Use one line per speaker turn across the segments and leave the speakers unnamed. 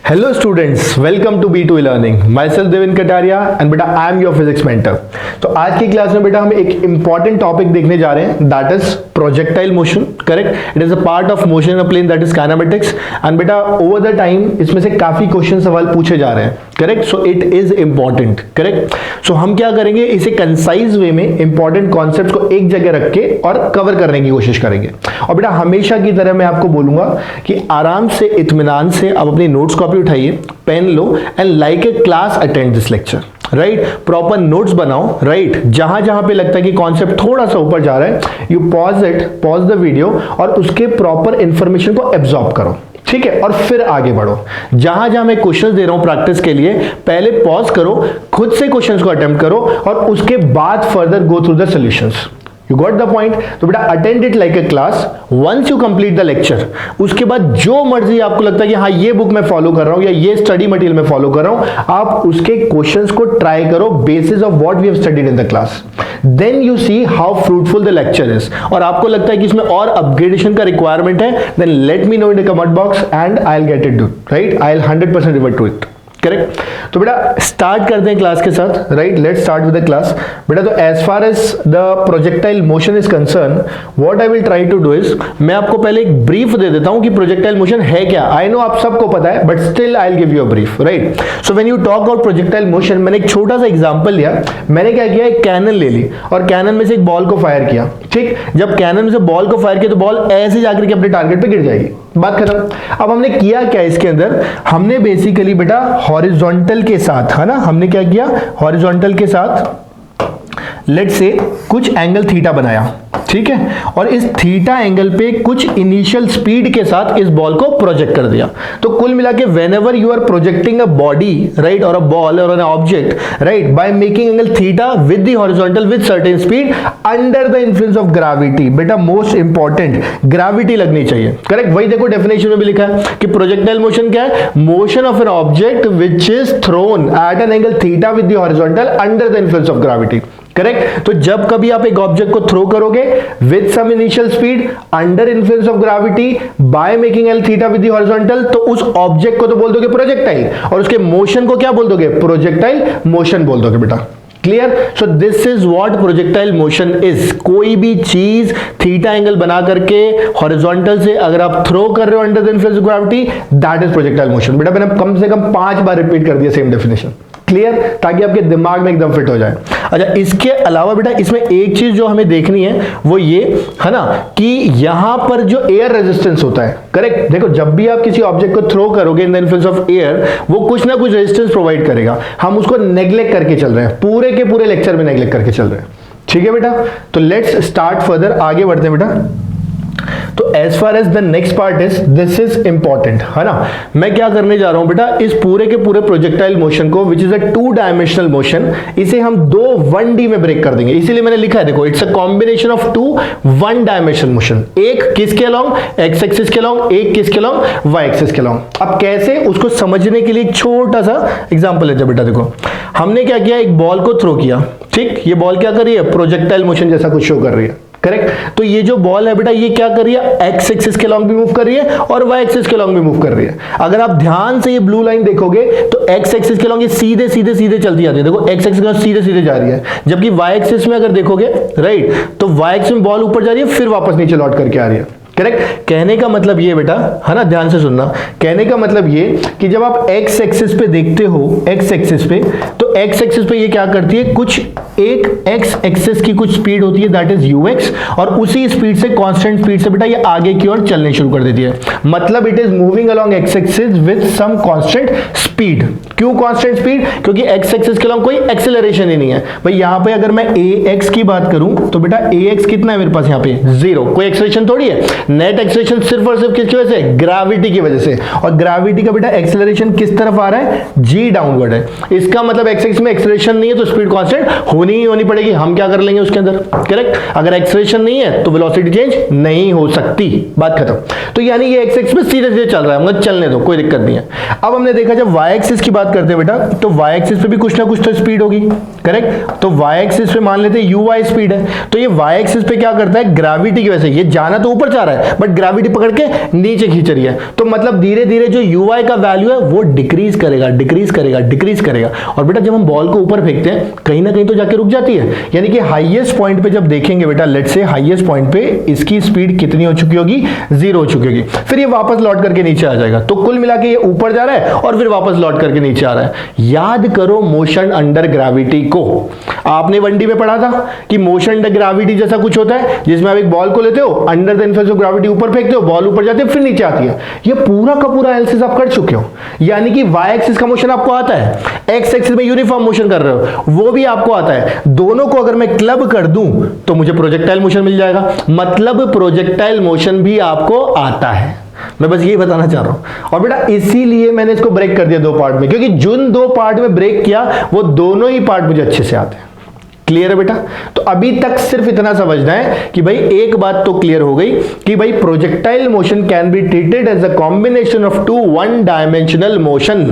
Hello students, welcome to B2 Learning. Myself Devin Kataria and बेटा I am your physics mentor. तो आज की class में बेटा हम एक important topic देखने जा रहे हैं, that is projectile motion. Correct? It is a part of motion in a plane, that is kinematics. And बेटा over the time इसमें से काफी क्वेश्चन सवाल पूछे जा रहे हैं. Correct, so it is important. Correct, so हम क्या करेंगे, इसे कंसाइज वे में इंपॉर्टेंट कॉन्सेप्ट को एक जगह रख के और कवर करने की कोशिश करेंगे. और बेटा हमेशा की तरह मैं आपको बोलूंगा कि आराम से इत्मीनान से आप अपनी नोट्स कॉपी उठाइए, पेन लो and like a class attend this lecture. Right, proper notes बनाओ. राइट, जहां जहां पे लगता है कि कॉन्सेप्ट थोड़ा सा ऊपर जा रहा है, यू पॉज द वीडियो और उसके प्रॉपर इंफॉर्मेशन को एब्जॉर्ब करो. ठीक है, और फिर आगे बढ़ो. जहां जहां मैं क्वेश्चंस दे रहा हूं प्रैक्टिस के लिए, पहले पॉज करो, खुद से क्वेश्चंस को अटेम्प्ट करो और उसके बाद further go through the solutions. You got the point? तो बेटा attend it like a class. Once you complete the lecture, उसके बाद जो मर्जी आपको लगता है कि हाँ ये बुक मैं फॉलो कर रहा हूं या ये स्टडी मटेरियल मैं फॉलो कर रहा हूं, आप उसके क्वेश्चंस को ट्राई करो basis of what we have studied in the class. Then you see how fruitful the lecture is. और आपको लगता है कि इसमें और अपग्रेडेशन का रिक्वायरमेंट है, then let me know in the comment box and I will get it do. Right, I will 100% revert to it. Correct, तो बेटा स्टार्ट करते हैं क्लास के साथ. Right, let's start with the class. बेटा तो as far as the projectile motion is concern, what I will try to do is, मैं आपको पहले एक ब्रीफ दे देता हूं कि प्रोजेक्टाइल मोशन है क्या. आई नो आप सबको पता है, but still I will give you a brief. Right, so when you talk about projectile motion, मैंने एक छोटा सा एग्जांपल लिया. मैंने क्या किया, एक कैनन ले ली और कैनन में से एक बॉल को फायर किया. ठीक, जब कैनन में से बॉल को फायर किया तो बॉल ऐसे जाकर के अपने टारगेट पे गिर जाएगी. बात खत्म. अब हमने किया क्या इसके अंदर, हमने बेसिकली बेटा हॉरिजॉन्टल के साथ, है ना, हमने क्या किया, हॉरिजॉन्टल के साथ लेट्स से कुछ एंगल थीटा बनाया. ठीक है, और इस थीटा एंगल पे कुछ इनिशियल स्पीड के साथ इस बॉल को प्रोजेक्ट कर दिया. तो कुल मिला के whenever you are projecting a body, right, और अ बॉल और an object, right, by making angle theta with the horizontal with certain speed under the influence of gravity. बेटा मोस्ट इंपॉर्टेंट, ग्रेविटी लगनी चाहिए. करेक्ट, वही देखो definition में भी लिखा है कि प्रोजेक्टाइल मोशन क्या है, motion of an object which is thrown at an angle theta with the horizontal under the influence of gravity. Correct, तो जब कभी आप एक ऑब्जेक्ट को थ्रो करोगे with some initial speed under influence of gravity by making angle theta with the horizontal, तो उस object को तो बोल दोगे प्रोजेक्टाइल और उसके मोशन को क्या बोल दोगे, प्रोजेक्टाइल मोशन बोल दोगे. बेटा clear? So this is what projectile motion is. कोई भी चीज थीटा एंगल बना करके हॉरिजॉन्टल से अगर आप थ्रो कर रहे हो under the influence of gravity, that is projectile motion. बेटा मैंने कम से कम 5 बार रिपीट कर दिया सेम डेफिनेशन. क्लियर, ताकि आपके दिमाग में एकदम फिट हो जाए. अच्छा, इसके अलावा बेटा इसमें एक चीज जो हमें देखनी है वो ये है ना, कि यहां पर जो एयर रेजिस्टेंस होता है. करेक्ट, देखो जब भी आप किसी ऑब्जेक्ट को थ्रो करोगे in the influence of air, वो कुछ ना कुछ रेजिस्टेंस प्रोवाइड करेगा. हम उसको नेग्लेक्ट करके चल रहे हैं, पूरे के पूरे लेक्चर में नेग्लेक्ट करके चल रहे हैं. ठीक है बेटा, तो लेट्स स्टार्ट फर्दर, आगे बढ़ते हैं बेटा. तो as far as the next part is, this is important, है ना. मैं क्या करने जा रहा हूं बेटा, इस पूरे के पूरे प्रोजेक्टाइल मोशन को which is a 2 dimensional motion, इसे हम 2 1D में ब्रेक कर देंगे. इसीलिए मैंने लिखा है, देखो it's a combination of 2 1 dimensional motion. एक किसके अलोंग, एक्स एक्सिस के अलोंग, एक किसके अलोंग, वाई एक्सिस के अलोंग. अब कैसे, उसको समझने के लिए एक छोटा सा एग्जांपल लेते हैं. बेटा देखो हमने क्या किया, एक बॉल को थ्रो किया. ठीक, ये बॉल क्या कर रही है, प्रोजेक्टाइल मोशन जैसा कुछ शो कर रही है. करेक्ट, तो ये जो बॉल है बेटा ये क्या कर रही है, एक्स एक्सिस के लॉन्ग भी मूव कर रही है और वाई एक्सिस के लॉन्ग भी मूव कर रही है. अगर आप ध्यान से ये ब्लू लाइन देखोगे तो एक्स एक्सिस के लॉन्ग ये सीधे सीधे सीधे चलती जाती है. देखो एक्स एक्सिस के लॉन्ग सीधे सीधे जा रही है, जबकि वाई एक्सिस में अगर देखोगे, राइट, तो वाई एक्सिस में बॉल ऊपर जा रही है फिर वापस नीचे लौट करके आ रही है. करेक्ट, कहने का मतलब ये बेटा, है ना, ध्यान से सुनना, कहने का मतलब ये कि जब आप एक्स एक्सिस पे देखते हो, एक्स एक्सिस पे, तो एक्स एक्सिस पे ये क्या करती है, कुछ एक एक्स एक्सिस की कुछ स्पीड होती है दैट इज यूएक्स, और उसी स्पीड से कांस्टेंट स्पीड से बेटा ये आगे की ओर चलने शुरू कर देती है. मतलब it is moving along X axis with some constant speed. क्यों कांस्टेंट स्पीड, क्योंकि एक्स एक्सिस के अलोंग कोई एक्सेलरेशन ही नहीं है. भाई यहां पे अगर मैं ax की बात करूं तो बेटा ax कितना है मेरे पास, यहां पे 0, कोई एक्सेलरेशन थोड़ी है. नेट एक्सेलरेशन सिर्फ और सिर्फ किसकी वजह से, ग्रेविटी की वजह से. और ग्रेविटी का बेटा एक्सेलरेशन किस तरफ आ रहा है, g डाउनवर्ड है. इसका मतलब एक्स एक्सिस में एक्सेलरेशन नहीं है तो स्पीड कांस्टेंट होनी ही होनी पड़ेगी. हम क्या कर लेंगे उसके अंदर. करेक्ट, अगर एक्सेलरेशन नहीं है तो वेलोसिटी चेंज नहीं हो सकती. बात खत्म. तो यानी ये एक्स एक्सिस में सीधे सीधे चल रहा है, मतलब चलने दो, कोई दिक्कत नहीं है. अब हमने देखा जब वाई एक्सिस की बात करते हैं बेटा, तो वाई एक्सिस पे भी कुछ ना कुछ तो स्पीड होगी. करेक्ट, तो वाई एक्सिस पे मान लेते हैं यू वाई स्पीड है. तो ये वाई एक्सिस पे क्या करता है, ग्रेविटी की वजह से ये जाना तो ऊपर जा रहा है बट ग्रेविटी पकड़ के नीचे खींच रही है, तो मतलब धीरे धीरे जो ui का वैल्यू है वो डिक्रीज करेगा डिक्रीज करेगा डिक्रीज करेगा। और बेटा जब हम बॉल को ऊपर फेंकते हैं कहीं ना कहीं तो जाके रुक जाती है, यानी कि हाईएस्ट पॉइंट पे जब देखेंगे बेटा, लेट्स से हाईएस्ट पॉइंट पे इसकी स्पीड कितनी हो चुकी होगी, 0 हो चुकी होगी, फिर ये वापस लौट करके नीचे आ जाएगा। तो कुल मिला के ये ऊपर जा रहा है और फिर वापस लौट करके नीचे आ रहा है। याद करो मोशन अंडर ग्रेविटी को, आपने 1D में पढ़ा था कि मोशन अंडर ग्रेविटी जैसा कुछ होता है जिसमें आप एक बॉल को लेते हो, under the influence of gravity ऊपर फेंकते हो, बॉल ऊपर जाती है फिर नीचे आती है। ये पूरा का पूरा एनालिसिस आप कर चुके हो, यानी कि y एक्सिस का मोशन आपको आता है, x एक्सिस में यूनिफॉर्म मोशन कर रहे हो वो भी आपको आता है। दोनों को अगर मैं क्लब कर दूं तो मुझे प्रोजेक्टाइल मोशन मिल जाएगा, मतलब प्रोजेक्टाइल मोशन भी आपको आता है। मैं बस यही बताना चाह रहा हूं। और बेटा इसीलिए मैंने इसको ब्रेक कर दिया 2 पार्ट में, क्योंकि जिन 2 पार्ट में ब्रेक किया वो दोनों ही पार्ट मुझे अच्छे से आते हैं। क्लियर है बेटा? तो अभी तक सिर्फ इतना समझना है कि भाई एक बात तो क्लियर हो गई कि भाई projectile motion can be treated as a combination of 2 one dimensional motion,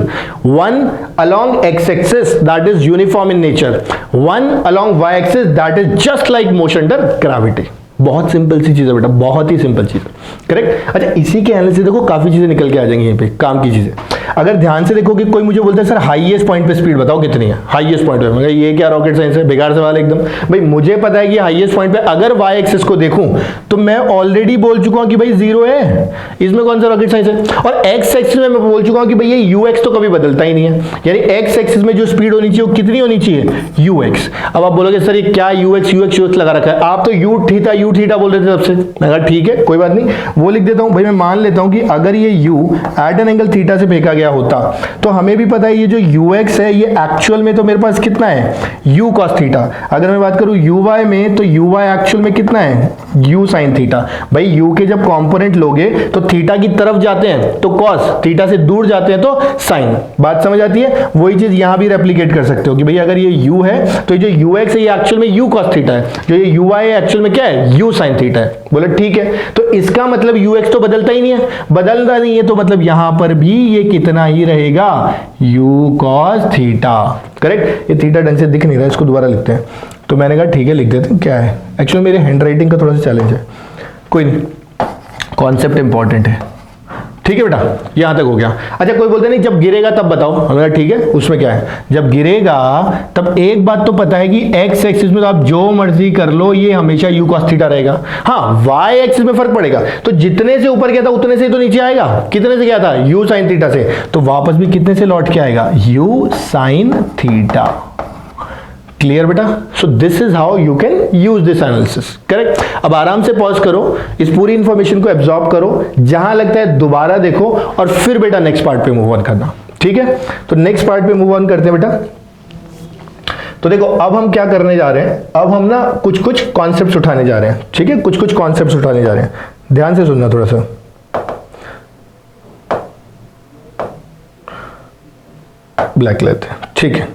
one along x axis that is uniform in nature, one along y axis that is just like motion under gravity। बहुत simple सी चीज है बेटा, बहुत ही simple चीज है, correct. अच्छा इसी के एनालिसिस देखो काफी चीजें निकल के आ जाएंगी यहीं पे, काम की चीजें। अगर ध्यान से देखोगे कोई मुझे बोलता है सर हाईएस्ट पॉइंट पे स्पीड बताओ कितनी है, हाईएस्ट पॉइंट पे, मैं ये क्या रॉकेट साइंस है, बेकार सवाल एकदम। भाई मुझे पता है कि हाईएस्ट पॉइंट पे अगर y एक्सिस को देखूं तो मैं ऑलरेडी बोल चुका हूं कि भाई 0 है, इसमें कौन सा रॉकेट साइंस है। और x एक्सिस में मैं बोल चुका हूं कि भाई ये ux तो कभी बदलता ही नहीं है, यानी x एक्सिस में जो स्पीड होनी चाहिए वो कितनी होनी चाहिए, ux। अब आप बोलोगे सर ये क्या ux लगा रखा है, आप तो u थीटा बोल रहे थे सबसे। मैं कहा ठीक है कोई बात नहीं, वो लिख देता हूं। भाई मैं मान लेता हूं कि अगर ये u at an angle theta से फेंका गया होता तो हमें भी पता है ये जो ux है ये एक्चुअल में तो मेरे पास कितना है, u cos थीटा। अगर मैं बात करूं uy में तो uy एक्चुअल में कितना है, u sin थीटा। भाई u के जब कंपोनेंट लोगे तो थीटा की तरफ जाते हैं तो cos, थीटा से दूर जाते हैं तो sin। बात समझ आती है? वही चीज यहां भी रेप्लिकेट कर सकते हो कि भाई अगर ये u है तो ये जो ux है ये एक्चुअल में u cos थीटा है, जो ये uy है एक्चुअल में क्या है, u sin थीटा है। बोले ठीक है, तो इसका मतलब ux तो बदलता ही नहीं है, बदलता नहीं है तो मतलब यहां पर भी ये कितना ही रहेगा, u cos थीटा। करेक्ट? ये थीटा ढंग से दिख नहीं रहा है, इसको दोबारा लिखते हैं। तो मैंने कहा ठीक है लिख देते हैं, क्या है एक्चुअली मेरे हैंड राइटिंग का थोड़ा सा चैलेंज है, कोई नहीं, कॉन्सेप्ट इंपॉर्टेंट है। ठीक है बेटा, यहां तक हो गया। अच्छा कोई बोलते नहीं जब गिरेगा तब बताओ, हमें ठीक है उसमें क्या है, जब गिरेगा तब एक बात तो पता है कि x एक्सिस में तो आप जो मर्जी कर लो ये हमेशा u cos थीटा रहेगा। हाँ y एक्सिस में फर्क पड़ेगा, तो जितने से ऊपर गया था उतने से तो नीचे आएगा, कितने से गया था u sin थीटा से, तो वापस भी कितने से लौट के आएगा, u sin थीटा। क्लियर बेटा? So this is how you can use this analysis. Correct? अब आराम से पॉज करो, इस पूरी इंफॉर्मेशन को एब्जॉर्ब करो, जहां लगता है दोबारा देखो और फिर बेटा नेक्स्ट पार्ट पे मूव ऑन करना। ठीक है? तो नेक्स्ट पार्ट पे मूव ऑन करते हैं बेटा। तो देखो अब हम क्या करने जा रहे हैं, अब हम ना कुछ कुछ कॉन्सेप्ट्स उठाने जा रहे हैं। ठीक है? कुछ कुछ कॉन्सेप्ट्स उठाने जा रहे हैं, ध्यान से सुनना थोड़ा सा। ब्लैक लेते हैं, ठीक है,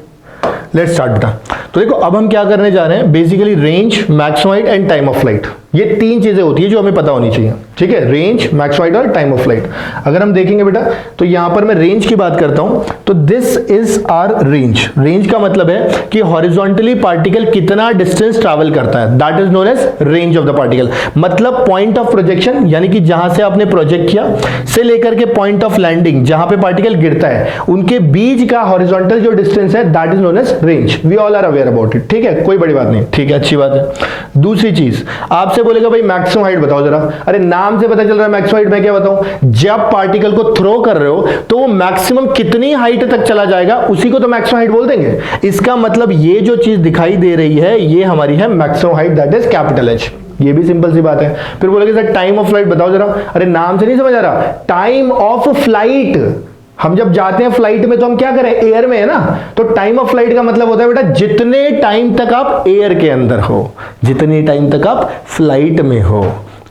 लेट्स स्टार्ट बेटा। तो देखो अब हम क्या करने जा रहे हैं, basically range, maximum height and time of flight. ये 3 चीजें होती है जो हमें पता होनी चाहिए। ठीक है? रेंज, मैक्सिमम हाइट और टाइम ऑफ फ्लाइट। अगर हम देखेंगे बेटा तो यहां पर मैं रेंज की बात करता हूं, तो this is our range. Range का मतलब है कि हॉरिजॉन्टली पार्टिकल कितना डिस्टेंस ट्रैवल करता है, that is known as range of the particle. मतलब पॉइंट ऑफ प्रोजेक्शन, यानी कि जहां से आपने प्रोजेक्ट किया से लेकर के पॉइंट ऑफ लैंडिंग जहां पे पार्टिकल गिरता है, उनके बीच का हॉरिजॉन्टल जो डिस्टेंस है that is known as range. We all are aware about it. ठीक है? कोई बड़ी बात नहीं। ठीक है, अच्छी बात है। दूसरी चीज आपसे बोलेगा भाई मैक्सिमम हाइट बताओ जरा। अरे नाम से पता चल रहा है मैक्सिमम हाइट, मैं क्या बताऊं, जब पार्टिकल को थ्रो कर रहे हो तो वो मैक्सिमम कितनी हाइट तक चला जाएगा उसी को तो मैक्सिमम हाइट बोल देंगे। इसका मतलब ये जो चीज दिखाई दे रही है ये हमारी है maximum height, that is capital H. ये भी सिंपल सी बात है। फिर बोलेंगे सर टाइम ऑफ फ्लाइट बताओ जरा। अरे नाम से नहीं समझ आ रहा, टाइम ऑफ फ्लाइट। हम जब जाते हैं फ्लाइट में तो हम क्या करें, एयर में है ना, तो टाइम ऑफ फ्लाइट का मतलब होता है बेटा जितने टाइम तक आप एयर के अंदर हो, जितने टाइम तक आप फ्लाइट में हो।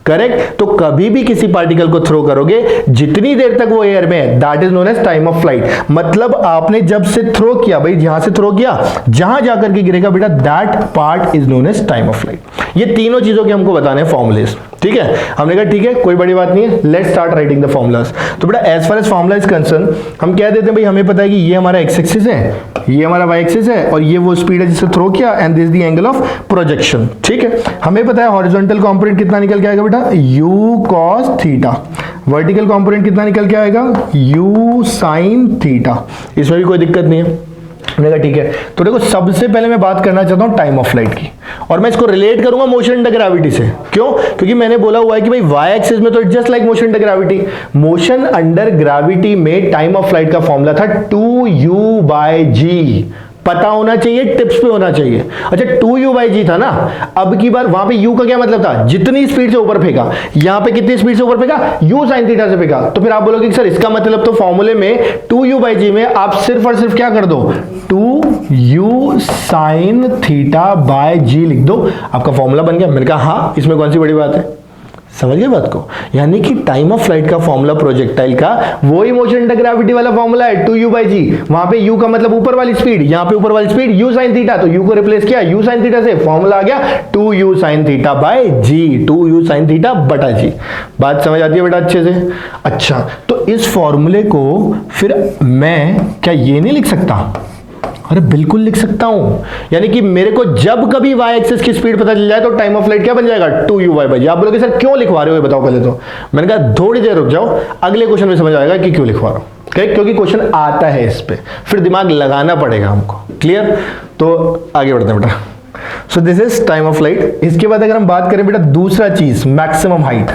करेक्ट? तो कभी भी किसी पार्टिकल को थ्रो करोगे जितनी देर तक वो एयर में है that is known as time of flight. मतलब आपने जब से थ्रो किया, भाई जहां से थ्रो किया जहां जाकर के गिरेगा बेटा that part is known as time of flight. ये तीनों चीजों के हमको बताने हैं फॉर्मूलेस। ठीक है? हमने कहा ठीक है कोई बड़ी बात नहीं है, let's start writing the formulas. तो बेटा as far as formula is concern हम कह देते हैं भाई हमें पता है कि ये हमारा एक्स एक्सिस है, ये हमारा वाई एक्सिस है और ये वो स्पीड है जिसे थ्रो किया, and this the angle of projection. ठीक है, हमें पता है हॉरिजॉन्टल कंपोनेंट कितना निकल के आएगा बेटा, u cos theta. Vertical component कितना निकल के आएगा, u sin थीटा। इसमें भी कोई दिक्कत नहीं है। मैंने कहा ठीक है। तो देखो सबसे पहले मैं बात करना चाहता हूं टाइम ऑफ फ्लाइट की, और मैं इसको रिलेट करूंगा मोशन अंडर ग्रेविटी से। क्यों? क्योंकि मैंने बोला हुआ है कि भाई वाई एक्सिस में तो just like motion under gravity, motion under gravity में टाइम ऑफ फ्लाइट का फॉर्मूला था 2u/g। पता होना चाहिए, टिप्स पे होना चाहिए। अच्छा 2u/g था ना, अब की बार वहां पे u का क्या मतलब था, जितनी स्पीड से ऊपर फेंका, यहां पे कितनी स्पीड से ऊपर फेंका, u sin थीटा से फेंका। तो फिर आप बोलोगे कि सर इसका मतलब तो फॉर्मूले में 2u/g में आप सिर्फ और सिर्फ क्या कर दो, 2u sin theta by g लिख दो, आपका फॉर्मूला बन गया। मैंने कहा हाँ, इसमें कौन सी बड़ी बात है, समझ गए बात को। यानी कि टाइम ऑफ फ्लाइट का फॉर्मूला प्रोजेक्टाइल का वही मोशन अंडर ग्रेविटी वाला फॉर्मूला है 2u/g। वहां पे u का मतलब ऊपर वाली स्पीड, यहां पे ऊपर वाली स्पीड u sin थीटा, तो u को रिप्लेस किया u sin थीटा से, फॉर्मूला आ गया 2u sin theta by g, 2u sin theta बटा g। बात समझ आती है बेटा अच्छे से? अच्छा, तो इस फॉर्मूले को फिर मैं क्या ये नहीं लिख सकता? अरे बिल्कुल लिख सकता हूं। यानी कि मेरे को जब कभी y एक्सिस की स्पीड पता चल जाए तो टाइम ऑफ फ्लाइट क्या बन जाएगा, 2u/g। आप बोलोगे सर क्यों लिखवा रहे हो, बताओ पहले तो। मैंने कहा थोड़ी देर रुक जाओ, अगले क्वेश्चन में समझ आएगा कि क्यों लिखवा रहा हूं। क्योंकि क्वेश्चन आता है इस पे, फिर दिमाग लगाना पड़ेगा हमको। क्लियर? तो आगे बढ़ते हैं बेटा। So this is time of flight. इसके बाद अगर हम बात करें बेटा दूसरा चीज, मैक्सिमम हाइट।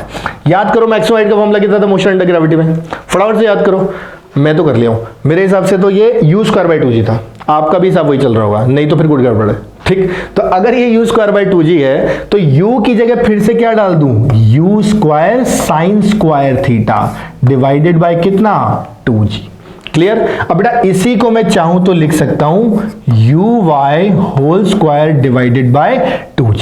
याद करो मैक्सिमम हाइट का फॉर्मूला कितना था मोशन अंडर ग्रेविटी में, फटाफट से याद करो। मैं तो कर लिया हूं, मेरे हिसाब से तो ये u²/2g था। आपका भी हिसाब वही चल रहा होगा, नहीं तो फिर गुड गड़बड़ है। ठीक, तो अगर ये u²/2g है तो u की जगह फिर से क्या डाल दूं, u² sin² theta divided by कितना, 2g। क्लियर? अब बेटा इसी को मैं चाहूं तो लिख सकता हूं uy² divided by 2g।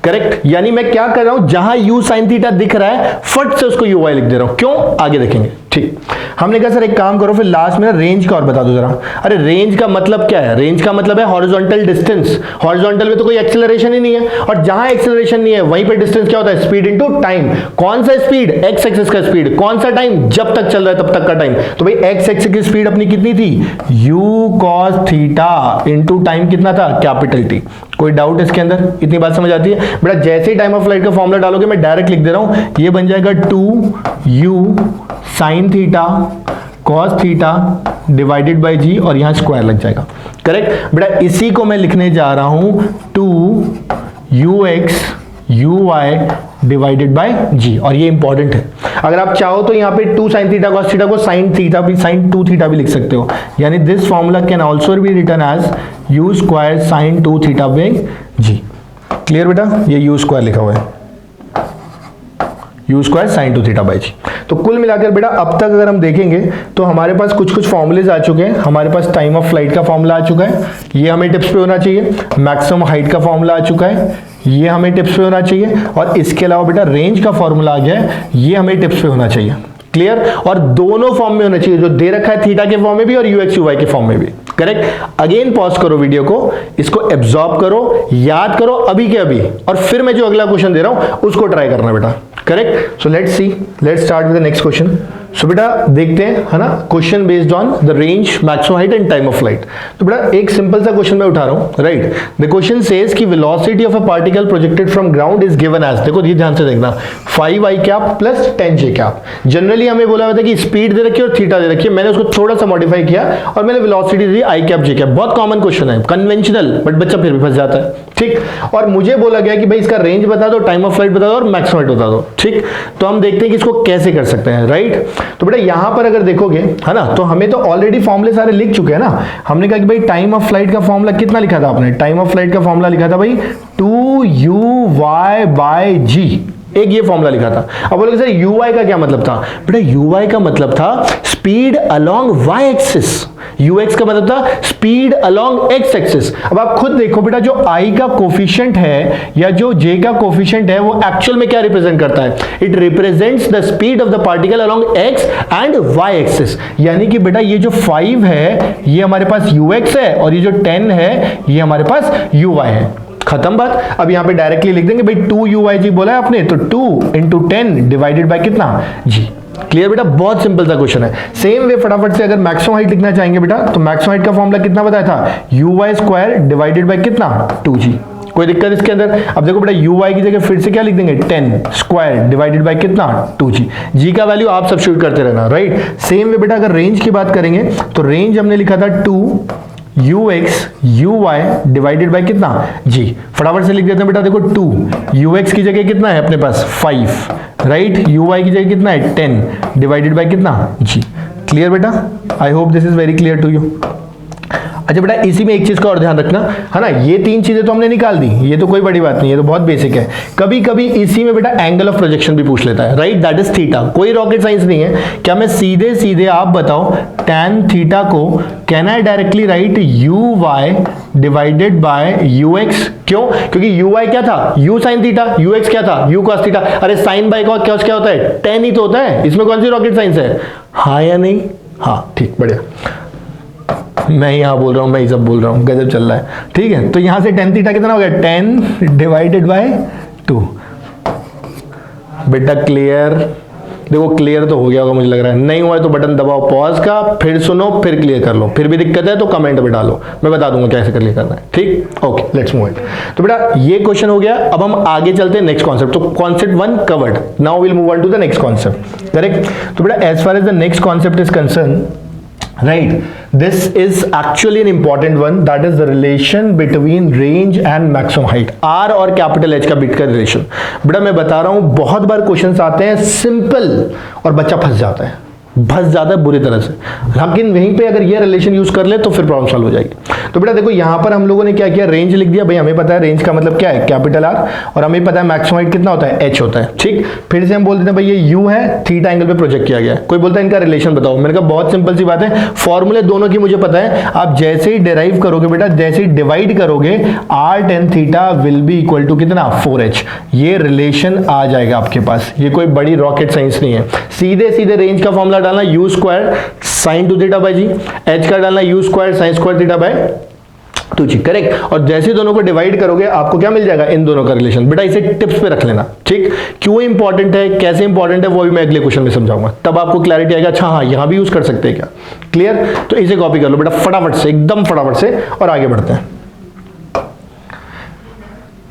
Correct? यानी मैं क्या कर रहा हूं, जहां u sin थीटा दिख रहा है फट से उसको uy लिख दे रहा हूं। क्यों? आगे देखेंगे। ठीक, हमने कहा सर एक काम करो, फिर लास्ट में ना रेंज का और बता दो जरा। अरे रेंज का मतलब क्या है, रेंज का मतलब है हॉरिजॉन्टल डिस्टेंस। हॉरिजॉन्टल में तो कोई एक्सेलरेशन ही नहीं है, और जहां एक्सेलरेशन नहीं है वहीं पे डिस्टेंस क्या होता है, स्पीड इनटू टाइम। कौन सा स्पीड, एक्स एक्सिस का स्पीड। कौन सा टाइम, जब तक चल रहा है तब तक का टाइम। तो भाई एक्स एक्सिस की स्पीड अपनी कितनी थी, u cos theta into time कितना था, कैपिटल T। कोई डाउट इसके अंदर? इतनी बात समझ आती है बेटा? जैसे ही टाइम ऑफ फ्लाइट का फॉर्मूला डालोगे, मैं डायरेक्ट लिख दे रहा हूं, ये बन जाएगा 2u sin theta cos theta divided by g, और यहां स्क्वायर लग जाएगा। करेक्ट बेटा? इसी को मैं लिखने जा रहा हूं 2ux uy divided by g, और ये इंपॉर्टेंट है। अगर आप चाहो तो यहाँ पे 2 sin थीटा cos थीटा को sin थीटा भी, sin 2 थीटा भी लिख सकते हो। यानी this formula can also be written as u² sin 2 theta by g। Clear बेटा? ये u² लिखा हुआ है, u² sin 2 theta by g। तो कुल मिलाकर बेटा अब तक अगर हम देखेंगे तो हमारे पास कुछ कुछ फॉर्मूलेज आ चुके हैं। हमारे पास टाइम ऑफ फ्लाइट का फॉर्मूला आ चुका है, ये हमें टिप्स पे होना चाहिए। मैक्सिमम हाइट का फॉर्मूला आ चुका है, ये हमें टिप्स पे होना चाहिए। और इसके अलावा बेटा रेंज का फॉर्मूला आ गया है, ये हमें टिप्स पे होना चाहिए। क्लियर? और दोनों फॉर्म में होना चाहिए, जो दे रखा है थीटा के फॉर्म में भी और ux uy के फॉर्म में भी। करेक्ट? अगेन पॉज करो वीडियो को, इसको एब्जॉर्ब करो, याद करो अभी के अभी, और फिर मैं जो अगला क्वेश्चन दे रहा हूं उसको ट्राई करना बेटा। Correct? So let's see, let's start with the next question. So बेटा देखते हैं, है ना, question based on the range, maximum height and time of flight. तो बेटा एक सिंपल सा क्वेश्चन मैं उठा रहा हूं, राइट। द क्वेश्चन सेज कि velocity of a particle projected from ground is given as, देखो ये ध्यान से देखना, 5i cap plus 10j cap. Generally हमें बोला हुआ था कि स्पीड दे रखी है और थीटा दे रखी है, मैंने उसको थोड़ा सा मॉडिफाई किया और मैंने velocity the i cap j cap. बहुत कॉमन क्वेश्चन है, कन्वेंशनल, बट बच्चा फिर भी फंस जाता है। ठीक, और मुझे बोला गया कि भाई इसका रेंज बता दो, टाइम ऑफ फ्लाइट बता दो और मैक्सिमम हाइट बता दो। ठीक, तो हम देखते हैं कि इसको कैसे कर सकते हैं, राइट। तो बेटा यहां पर अगर देखोगे, है ना, तो हमें तो ऑलरेडी फॉर्मूले सारे लिख चुके हैं ना। हमने कहा कि भाई टाइम ऑफ फ्लाइट का फॉर्मूला कितना लिखा था आपने, टाइम ऑफ फ्लाइट का फॉर्मूला लिखा था भाई 2uy/g, एक ये फॉर्मूला लिखा था। अब बोलोगे सर uy का क्या मतलब था, बेटा uy का मतलब था speed along y axis, ux का मतलब था स्पीड अलोंग x एक्सिस। अब आप खुद देखो बेटा, जो i का कोफिशिएंट है या जो j का कोफिशिएंट है वो एक्चुअल में क्या रिप्रेजेंट करता है, it represents the speed of the particle along x and y axis. यानी कि बेटा ये जो 5 है ये हमारे पास ux है और ये जो 10 है ये हमारे पास uy है। खत्म बात। अब यहां पे डायरेक्टली लिख देंगे भाई 2uy जी बोला है आपने, तो 2 × 10 डिवाइडेड बाय कितना, g। क्लियर बेटा, बहुत सिंपल सा क्वेश्चन है। सेम वे फटाफट से अगर मैक्सिमम हाइट लिखना चाहेंगे बेटा, तो मैक्सिमम हाइट का फॉर्मूला कितना बताया था, uy स्क्वायर डिवाइडेड बाय कितना 2g। कोई दिक्कत इसके अंदर? अब देखो बेटा uy की जगह फिर से क्या लिख देंगे 10 स्क्वायर डिवाइडेड बाय कितना 2g। g का वैल्यू आप सब्स्टिट्यूट करते रहना, राइट। सेम वे बेटा अगर रेंज की बात करेंगे तो रेंज हमने लिखा था 2ux uy डिवाइडेड बाय कितना g। फटाफट से लिख देते हैं बेटा, देखो 2ux की जगह कितना है अपने पास 5, राइट। uy की जगह कितना है 10 डिवाइडेड बाय कितना g। क्लियर बेटा, I hope this is very clear to you. अच्छा बेटा इसी में एक चीज का और ध्यान रखना है ना, ये तीन चीजें तो हमने निकाल दी, ये तो कोई बड़ी बात नहीं, ये तो बहुत बेसिक है। कभी कभी इसी में बेटा एंगल ऑफ प्रोजेक्शन भी पूछ लेता है, राइट, दैट इज थीटा। कोई रॉकेट साइंस नहीं है। क्या मैं सीधे सीधे आप बताओ tan थीटा को can I directly right uy divided by ux? क्यों? क्योंकि uy क्या था u sin थीटा, ux क्या था u cos थीटा। अरे साइन बाय क्या होता है tan ही तो होता है, इसमें कौन सी रॉकेट साइंस है, हाँ या नहीं? हाँ ठीक, बढ़िया। मैं यहाँ बोल रहा हूँ, मैं ही सब बोल रहा हूँ, गजब चल रहा है, ठीक है। तो यहाँ से tan थीटा कितना हो गया 10 डिवाइडेड बाय 2। बेटा क्लियर? देखो क्लियर तो हो गया होगा मुझे लग रहा है, नहीं हुआ है तो बटन दबाओ पॉज का, फिर सुनो, फिर क्लियर कर लो। फिर भी दिक्कत है तो कमेंट में डालो, मैं बता दूंगा कैसे क्लियर करना है, ठीक। Okay let's move it. तो बेटा ये क्वेश्चन हो गया। अब हम आगे चलते हैं नेक्स्ट कॉन्सेप्ट। तो concept 1 covered, now will move on to the next concept, correct. तो बेटा as far as the next concept is concern, right, this is actually an important one, that is the relation between range and maximum height, r और capital h का beat का relation. बेटा मैं बता रहा हूं बहुत बार क्वेश्चंस आते हैं सिंपल और बच्चा फंस जाता है बुरी तरह से, लेकिन वहीं पे अगर ये रिलेशन यूज कर ले तो फिर प्रॉब्लम सॉल्व हो जाएगी। तो बेटा देखो यहाँ पर हम लोगों ने क्या किया, रेंज लिख दिया। भाई हमें पता है रेंज का मतलब क्या है कैपिटल R, और हमें पता है मैक्सिमम हाइट कितना होता है h होता है, ठीक। फिर से हम बोल देते हैं भाई ये u है, थीटा एंगल पे प्रोजेक्ट किया गया है। कोई बोलता है इनका रिलेशन बताओ, मैंने कहा बहुत सिंपल सी बात है, फॉर्मूले दोनों की मुझे पता है। आप जैसे ही डिराइव करोगे बेटा, जैसे ही डिवाइड करोगे r tan theta will be equal to कितना 4h, ये रिलेशन आ जाएगा आपके पास। ये कोई बड़ी रॉकेट साइंस नहीं है, सीधे सीधे रेंज का फॉर्मूला डालना u square sine 2 theta by g, h का डालना u square sine square theta by 2g, correct. और जैसे दोनों को डिवाइड करोगे आपको क्या मिल जाएगा, इन दोनों का रिलेशन। बेटा इसे टिप्स पे रख लेना, ठीक। क्यों इंपॉर्टेंट है, कैसे इंपॉर्टेंट है, वो भी मैं अगले क्वेश्चन में समझाऊंगा, तब आपको क्लैरिटी आएगा। अच्छा हाँ यहां भी यूज कर सकते हैं क्या, क्लियर। तो इसे कॉपी कर लो बेटा फटाफट से, एकदम फटाफट से, और आगे बढ़ते हैं।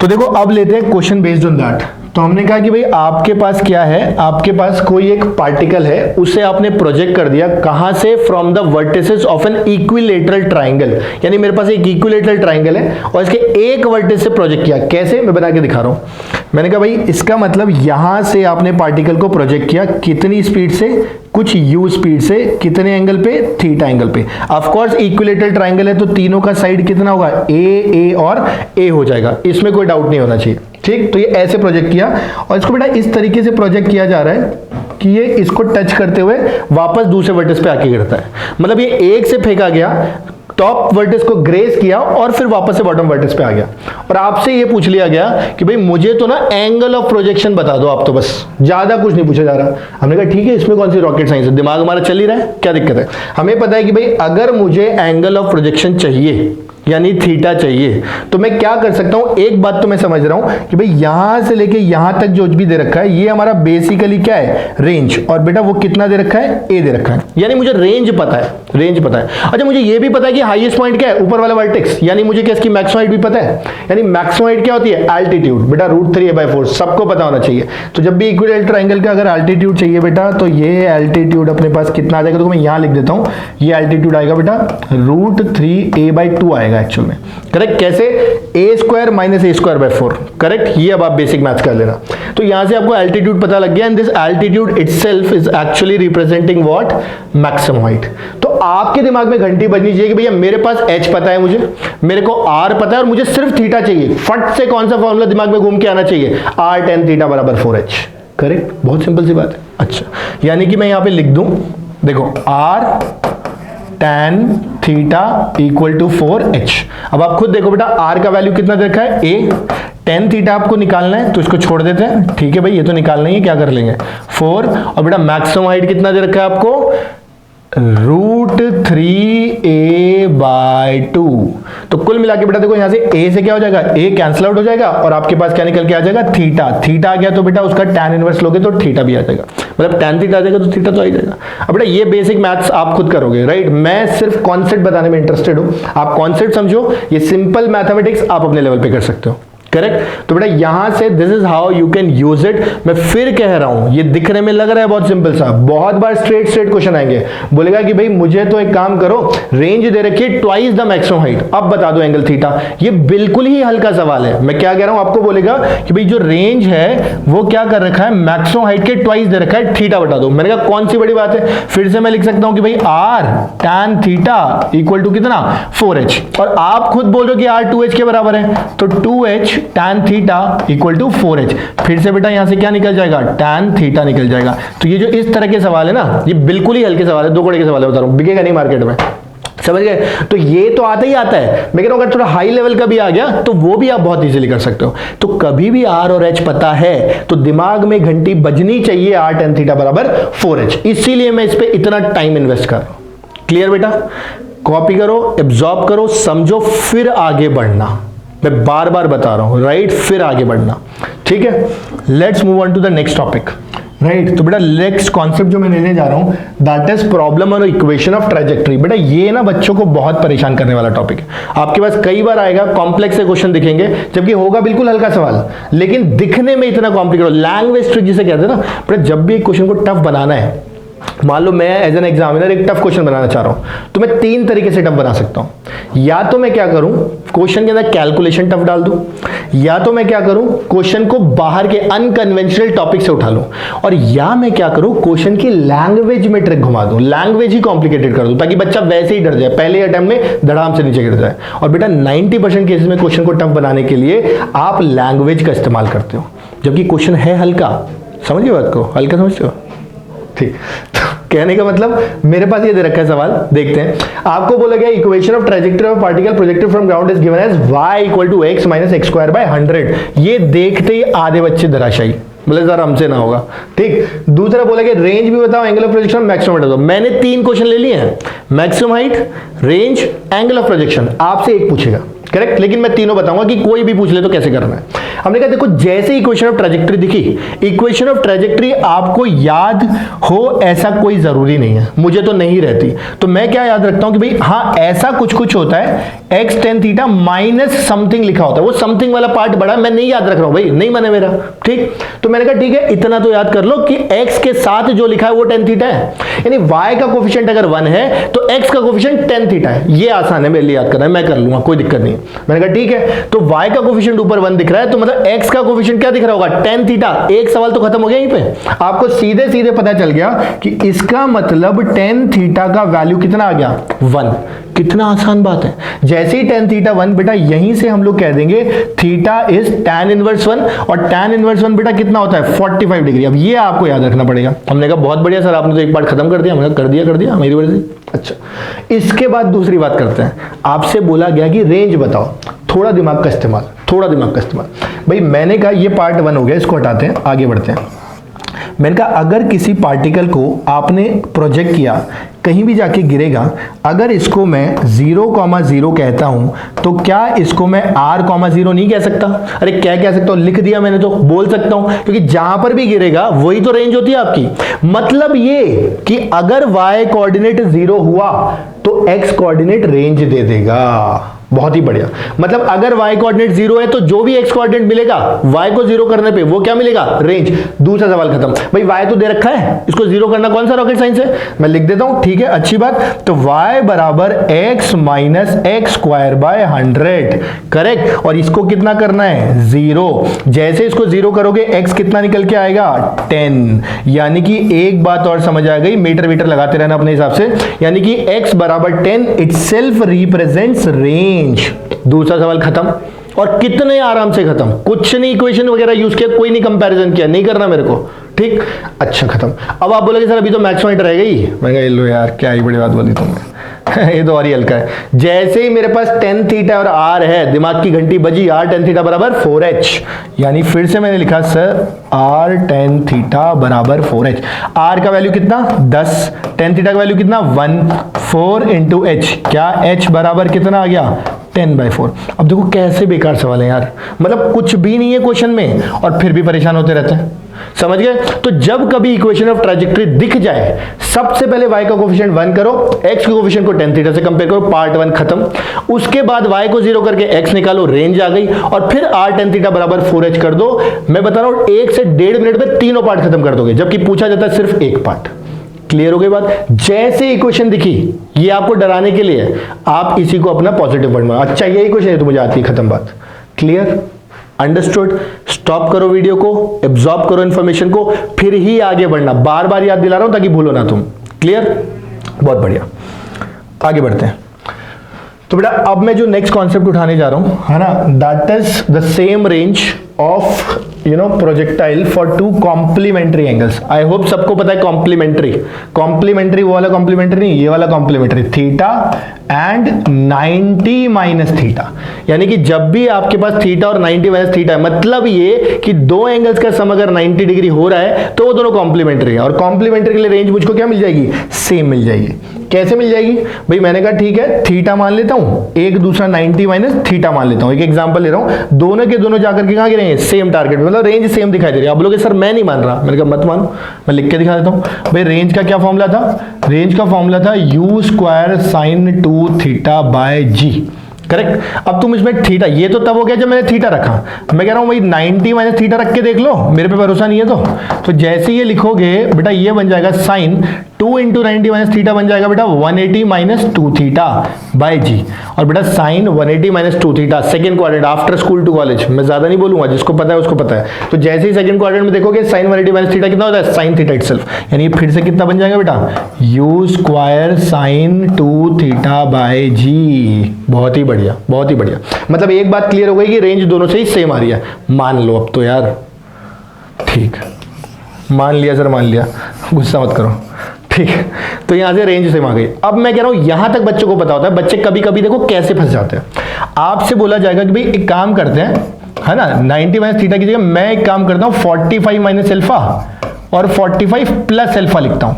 तो देखो अब लेते हैं क्वेश्चन बेस्ड ऑन दैट। तो हमने कहा कि भाई आपके पास क्या है, आपके पास कोई एक पार्टिकल है, उसे आपने प्रोजेक्ट कर दिया कहां से, from the vertices of an equilateral triangle. यानी मेरे पास एक इक्विलेटरल ट्राइंगल है और इसके एक वर्टिस से प्रोजेक्ट किया। कैसे, मैं बना के दिखा रहा हूं। मैंने कहा भाई इसका मतलब यहां से आपने पार्टिकल को प्रोजेक्ट किया, कितनी स्पीड से, कुछ u स्पीड से, कितने एंगल पे, थीटा एंगल पे। ऑफ कोर्स इक्विलेटरल ट्राइंगल है तो तीनों का साइड कितना होगा, a और a हो जाएगा, इसमें कोई डाउट नहीं होना चाहिए, ठीक। तो ये ऐसे प्रोजेक्ट किया और इसको बेटा इस तरीके से प्रोजेक्ट किया जा रहा है कि ये इसको टच करते हुए वापस दूसरे वर्टिस पे आके गिरता है। मतलब ये एक से फेंका गया, टॉप वर्टिस को ग्रेस किया और फिर वापस से बॉटम वर्टिस पे आ गया। और आपसे ये पूछ लिया गया कि भाई मुझे तो ना एंगल ऑफ प्रोजेक्शन बता दो आप, तो बस ज्यादा कुछ नहीं पूछा जा रहा। हमने कहा ठीक है, इसमें कौन सी रॉकेट साइंस है, दिमाग हमारा चल ही रहा है, क्या दिक्कत है। हमें पता है कि भाई अगर मुझे एंगल ऑफ प्रोजेक्शन चाहिए यानी थीटा चाहिए, तो मैं क्या कर सकता हूं, एक बात तो मैं समझ रहा हूं कि भाई यहां से लेके यहां तक जो भी दे रखा है ये हमारा बेसिकली क्या है, रेंज। और बेटा वो कितना दे रखा है, ए दे रखा है, यानी मुझे रेंज पता है, रेंज पता है। अच्छा मुझे ये भी पता है कि हाईएस्ट पॉइंट क्या है, ऊपर वाला वर्टेक्स, यानी मुझे क्या इसकी मैक्सिमम हाइट भी पता है। यानी मैक्सिमम हाइट क्या होती है, एल्टीट्यूड। बेटा √3a/4 सबको पता होना चाहिए। तो जब भी इक्विलेटरल ट्रायंगल का अगर एल्टीट्यूड चाहिए बेटा, तो ये एल्टीट्यूड अपने पास कितना आ जाएगा, तो मैं यहां लिख देता हूं, ये एल्टीट्यूड आएगा बेटा √3a/2 आएगा एक्चुअल में, करेक्ट। कैसे, a² - a²/4, करेक्ट। ये अब आप बेसिक मैथ्स कर लेना। तो यहां से आपको एल्टीट्यूड पता लग गया, and this altitude itself is actually representing what, maximum height. तो आपके दिमाग में घंटी बजनी चाहिए कि भैया मेरे पास h पता है, मुझे मेरे को r पता है और मुझे सिर्फ थीटा चाहिए। फट से कौन सा फॉर्मूला दिमाग में घूम के आना चाहिए, r tan theta = 4h, correct. बहुत सिंपल सी बात है। अच्छा यानी कि मैं यहां पे लिख दूं, देखो r tan थीटा = 4h। अब आप खुद देखो बेटा r का वैल्यू कितना दे रखा है, a। tan थीटा आपको निकालना है तो इसको छोड़ देते हैं, ठीक है भाई, ये तो निकालना ही है, क्या कर लेंगे 4। और बेटा मैक्सिमम हाइट कितना दे रखा है आपको, √3a/2। तो कुल मिला के बेटा देखो यहां से a से क्या हो जाएगा, a कैंसिल आउट हो जाएगा और आपके पास क्या निकल के आ जाएगा, थीटा। थीटा आ गया तो बेटा उसका tan इनवर्स लोगे तो थीटा भी आ जाएगा, मतलब tan थीटा आ जाएगा तो थीटा तो आ ही जाएगा। अब बेटा ये बेसिक मैथ्स आप खुद करोगे, राइट। मैं सिर्फ कॉन्सेप्ट बताने में इंटरेस्टेड हूं, आप कॉन्सेप्ट समझो। ये सिंपल मैथमेटिक्स आप अपने लेवल पे कर सकते हो, करेक्ट। तो बेटा यहां से this is how you can use it. मैं फिर कह रहा हूं, ये दिखने में लग रहा है बहुत सिंपल सा, बहुत बार स्ट्रेट क्वेश्चन आएंगे, बोलेगा कि भाई मुझे तो एक काम करो, रेंज दे रखी है ट्वाइस द मैक्सिमम हाइट, अब बता दो एंगल थीटा। ये बिल्कुल ही हल्का सवाल है। मैं क्या कह रहा हूं, आपको बोलेगा कि भाई जो रेंज है वो क्या कर रखा है, मैक्सिमम हाइट के ट्वाइस दे रखा है, थीटा बता दो। मैंने कहा कौन सी बड़ी बात है, फिर से मैं लिख सकता हूं कि भाई r tan theta equal to कितना, 4h, और आप खुद बोल रहे हो कि r 2h के बराबर है, तो 2h tan theta equal to 4h। फिर से बेटा यहां से क्या निकल जाएगा, tan थीटा निकल जाएगा। तो ये जो इस तरह के सवाल है ना, ये बिल्कुल ही हल्के सवाल है, 2 कड़े के सवाल है, बता रहा हूं, बिकेगा नहीं मार्केट में, समझ गए। तो ये तो आता ही आता है, मैं कह रहा हूं अगर थोड़ा हाई लेवल का भी आ गया तो वो भी आप बहुत इजीली कर सकते हो। तो कभी भी r और h पता है तो दिमाग में घंटी बजनी चाहिए, r tan थीटा बराबर 4h। इसीलिए मैं इस पे इतना टाइम इन्वेस्ट कर रहा हूं। क्लियर बेटा, कॉपी करो, एब्जॉर्ब करो, समझो, फिर आगे बढ़ना। मैं बार बार बता रहा हूं, राइट, फिर आगे बढ़ना, ठीक है। Let's move on to the next topic, right. तो बेटा नेक्स्ट कॉन्सेप्ट जो मैं लेने जा रहा हूं दैट इज प्रॉब्लम और इक्वेशन ऑफ ट्रैजेक्टरी। बेटा ये ना बच्चों को बहुत परेशान करने वाला टॉपिक है। आपके पास कई बार आएगा, कॉम्प्लेक्स से क्वेश्चन दिखेंगे, जबकि होगा बिल्कुल हल्का सवाल, लेकिन दिखने में इतना कॉम्प्लिकेटेड, लैंग्वेज ट्रिक जिसे कहते हैं ना। बेटा जब भी एक क्वेश्चन को टफ बनाना है, मान लो मैं एज एन एग्जामिनर एक टफ क्वेश्चन बनाना चाह रहा हूं, तो मैं 3 तरीके से टफ बना सकता हूं। या तो मैं क्या करूं, क्वेश्चन के अंदर कैलकुलेशन टफ डाल दूं, या तो मैं क्या करूं, क्वेश्चन को बाहर के अनकन्वेंशनल टॉपिक से उठा लूं, और या मैं क्या करूं, क्वेश्चन की लैंग्वेज में ट्रिक घुमा दूं, लैंग्वेज ही कॉम्प्लिकेटेड कर दूं, ताकि बच्चा वैसे ही डर जाए, पहले अटेम्प्ट में धड़ाम से नीचे गिर जाए। और बेटा 90% केसेस में क्वेश्चन को टफ बनाने के लिए आप लैंग्वेज का इस्तेमाल करते हो, जबकि क्वेश्चन है हल्का। समझिए बात को, हल्का समझते हो, ठीक। तो कहने का मतलब मेरे पास ये दे रखा है सवाल, देखते हैं। आपको बोला गया equation of trajectory of particle projected from ground is given as y equal to x minus x square by 100। ये देखते ही आधे बच्चे धराशायी, बोले सर हमसे ना होगा, ठीक। दूसरा बोला कि रेंज भी बताओ, एंगल ऑफ प्रोजेक्शन, मैक्सिमम बता दो। मैंने 3 क्वेश्चन ले लिए हैं, maximum height, range, angle of projection. आपसे एक पूछेगा, करेक्ट, लेकिन मैं तीनों बताऊंगा कि कोई भी पूछ ले तो कैसे करना है। हमने कहा देखो जैसे इक्वेशन ऑफ ट्रैजेक्टरी दिखी, इक्वेशन ऑफ ट्रैजेक्टरी आपको याद हो ऐसा कोई जरूरी नहीं है, मुझे तो नहीं रहती। तो मैं क्या याद रखता हूं कि भाई हाँ ऐसा कुछ कुछ होता है, x tan theta minus something लिखा होता है, वो समथिंग वाला पार्ट बड़ा मैं नहीं याद रख रहा हूं, भाई नहीं बने मेरा, ठीक। तो मैंने कहा ठीक है इतना तो याद कर लो कि x के साथ जो लिखा है वो tan थीटा है, यानी y का कोफिशिएंट अगर 1 है तो x का कोफिशिएंट tan थीटा है। ये आसान है मेरे लिए याद करना है, मैं कर लूंगा, कोई दिक्कत नहीं। मैंने कहा ठीक है, तो y का कोफिशिएंट ऊपर 1 दिख रहा है, तो मतलब x का कोफिशिएंट क्या दिख रहा होगा, tan थीटा। एक सवाल तो खत्म हो गया यहीं पे, आपको सीधे सीधे पता चल गया कि इसका मतलब tan थीटा का वैल्यू कितना आ गया, 1। कितना आसान बात है। जैसे ही tan थीटा 1, बेटा यहीं से हम लोग कह देंगे थीटा इज tan इनवर्स 1, और tan इनवर्स 1 बेटा कितना होता है, 45 डिग्री। अब ये आपको याद रखना पड़ेगा। हमने कहा बहुत बढ़िया सर, आपने तो एक बार खत्म कर दिया। हमने कर दिया मेरी वजह से। अच्छा, इसके बाद दूसरी बात करते हैं। आपसे बोला गया कि रेंज बताओ, थोड़ा दिमाग का इस्तेमाल, भाई मैंने कहा ये पार्ट 1 हो गया, इसको हटाते हैं, आगे बढ़ते हैं। मैंने कहा अगर किसी पार्टिकल को आपने प्रोजेक्ट किया, कहीं भी जाके गिरेगा, अगर इसको मैं 0,0 कहता हूं तो क्या इसको मैं r,0 नहीं कह सकता? अरे क्या कह सकता हूं, लिख दिया मैंने तो बोल सकता हूं, क्योंकि जहां पर भी गिरेगा वही तो रेंज होती है आपकी। मतलब ये कि अगर y कोऑर्डिनेट 0 हुआ तो x कोऑर्डिनेट रेंज दे देगा। बहुत ही बढ़िया। मतलब अगर y कोऑर्डिनेट 0 है तो जो भी x कोऑर्डिनेट मिलेगा y को 0 करने पे वो क्या मिलेगा, रेंज। दूसरा सवाल खत्म। भाई y तो दे रखा है, इसको 0 करना कौन सा रॉकेट साइंस है, मैं लिख देता हूं, ठीक है, अच्छी बात। तो y बराबर x minus x square by 100, correct. और इसको कितना करना है, 0। जैसे इसको 0 करोगे x कितना निकल के आएगा, 10। यानी कि एक बात और समझ आ गई, मीटर वीटर लगाते रहना अपने हिसाब से, यानी कि x बराबर 10 इटसेल्फ रिप्रेजेंट्स रेंज। दूसरा सवाल खत्म, और कितने आराम से खत्म, कुछ नहीं इक्वेशन वगैरह यूज किया, कोई नहीं कंपैरिजन किया, नहीं करना मेरे को, ठीक, अच्छा खत्म। अब आप बोलोगे सर अभी तो मैक्स पॉइंट रह गई, मैं कहा लो यार क्या ही बड़ी बात बोली तुमने ये तो और ही हल्का है। जैसे ही मेरे पास tan थीटा और r है, दिमाग की घंटी बजी, r tan थीटा बराबर 4h, यानी फिर से मैंने लिखा सर r tan थीटा बराबर 4h। r का वैल्यू कितना 10, tan थीटा का वैल्यू कितना 1, 4 इंटू h, क्या h बराबर कितना आ गया 10/4। अब देखो कैसे बेकार सवाल है यार, मतलब कुछ भी नहीं है क्वेश्चन में और फिर भी परेशान होते रहते हैं, समझ गए। तो जब कभी इक्वेशन ऑफ ट्रैजेक्टरी दिख जाए, सबसे पहले y का कोफिशिएंट 1 करो, x के कोफिशिएंट को tan थीटा से कंपेयर करो, पार्ट 1 खत्म। उसके बाद y को 0 करके x निकालो, रेंज आ गई, और फिर r tan थीटा बराबर 4h कर दो। मैं बता रहा हूं 1 से 1.5 मिनट में तीनों पार्ट खत्म कर दोगे, जबकि पूछा जाता है सिर्फ एक पार्ट। क्लियर हो गई बात। जैसे इक्वेशन दिखी, ये आपको डराने के लिए, आप इसी को अपना पॉजिटिव पॉइंट मानो, अच्छा ये इक्वेशन है तो मुझे आती है, खत्म बात। Clear, understood. स्टॉप करो वीडियो को, एब्जॉर्ब करो इंफॉर्मेशन को, फिर ही आगे बढ़ना। बार बार याद दिला रहा हूं ताकि भूलो ना तुम। क्लियर, बहुत बढ़िया, आगे बढ़ते हैं। तो बेटा अब मैं जो नेक्स्ट कॉन्सेप्ट उठाने जा रहा हूं, है ना, that is the same range of projectile for two complementary angles. I hope सबको पता है कॉम्प्लीमेंट्री, कॉम्प्लीमेंट्री वो वाला कॉम्प्लीमेंट्री नहीं, ये वाला complementary, theta and 90 minus theta. यानी कि जब भी आपके पास थीटा और 90 माइनस थीटा है, मतलब ये कि दो एंगल्स का सम अगर 90 डिग्री हो रहा है तो वो दोनों कॉम्प्लीमेंट्री है, और कॉम्प्लीमेंट्री के लिए रेंज मुझको क्या मिल जाएगी, सेम मिल जाएगी। कैसे मिल जाएगी भाई, मैंने कहा ठीक है थीटा मान लेता हूं, एक दूसरा 90 माइनस थीटा मान लेता हूं। एक एग्जांपल ले रहा हूं, दोनों के दोनों जाकर के कहां गिरेंगे, सेम टारगेट पे, मतलब रेंज सेम दिखाई दे रही है। आप बोलोगे सर मैं नहीं मान रहा, मैंने कहा मत मानो, मैं लिख के दिखा देता हूं। भाई रेंज का क्या फॉर्मूला था, रेंज का फॉर्मूला था u square sine 2 theta by g, correct. अब तुम इसमें थीटा, ये तो तब हो गया जब मैंने थीटा रखा, मैं कह रहा हूं भाई 90 माइनस थीटा रख के देख लो, मेरे पे भरोसा नहीं है तो जैसे ये लिखोगे बेटा ये बन जाएगा साइन 2 इंटू 90 माइनस थीटा बन जाएगा बेटा 180 माइनस 2 थीटा बाय जी, और बेटा sine 180 minus 2 theta, second quadrant after school to college, मैं ज्यादा नहीं बोलूंगा, जिसको पता है उसको पता है। तो जैसे ही सेकंड क्वाड्रेंट में देखोगे साइन 180 माइनस थीटा कितना होता है, साइन थीटा इटसेल्फ, यानी फिर से कितना बन जाएगा बेटा u square sine 2 theta by g. बहुत ही बढ़िया, बहुत ही बढ़िया, मतलब एक बात क्लियर हो गई कि रेंज दोनों से ही सेम आ रही है। मान लो अब तो यार, ठीक मान लिया सर, मान लिया, गुस्सा मत करो, ठीक है। तो यहां से रेंज सेम आ गई। अब मैं कह रहा हूं यहां तक बच्चों को पता होता है, बच्चे कभी कभी देखो कैसे फंस जाते हैं। आपसे बोला जाएगा कि भाई एक काम करते हैं, है ना, 90 माइनस थीटा की जगह मैं एक काम करता हूं 45 माइनस अल्फा और 45 प्लस अल्फा लिखता हूं।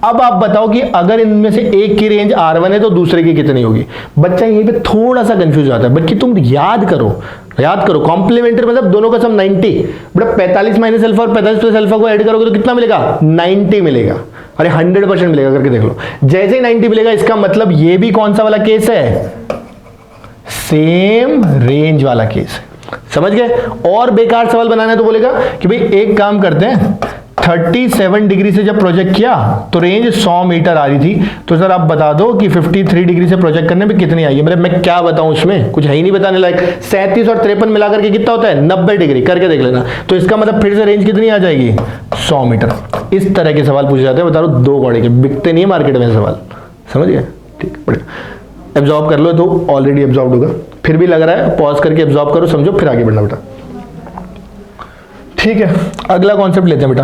अब आप बताओ कि अगर इनमें से एक की रेंज R1 है तो दूसरे की कितनी होगी। बच्चा यहीं पे थोड़ा सा कंफ्यूज हो जाता है, बल्कि तुम याद करो कॉम्प्लीमेंट्री मतलब दोनों का सम 90, बेटा 45 माइनस अल्फा और 45 प्लस अल्फा को ऐड करोगे तो कितना मिलेगा, 90 मिलेगा। अरे 100% मिलेगा, करके देख लो। जैसे ही 90 मिलेगा इसका मतलब ये भी कौन सा वाला केस है, सेम रेंज वाला केस है, समझ गए। और बेकार सवाल बनाना है तो बोलेगा कि भाई एक काम करते हैं, 37 डिग्री से जब प्रोजेक्ट किया तो रेंज 100 मीटर आ रही थी, तो सर आप बता दो कि 53 डिग्री से प्रोजेक्ट करने पे कितनी आई है। मतलब मैं क्या बताऊं, इसमें कुछ है ही नहीं बताने लायक। 37 और 53 मिलाकर के कितना होता है, 90 डिग्री, करके देख लेना। तो इसका मतलब फिर से रेंज कितनी आ जाएगी, 100 मीटर। इस तरह के सवाल पूछे जाते हैं, बता रहा हूं 2 कौड़े के, बिकते नहीं है मार्केट में सवाल, समझ गए। ठीक, बढ़िया, एब्जॉर्ब कर लो, तो ऑलरेडी एब्जॉर्ब होगा, फिर भी लग रहा है पॉज करके एब्जॉर्ब करो, समझो, फिर आगे बढ़ना बेटा। ठीक है, अगला कॉन्सेप्ट लेते हैं बेटा।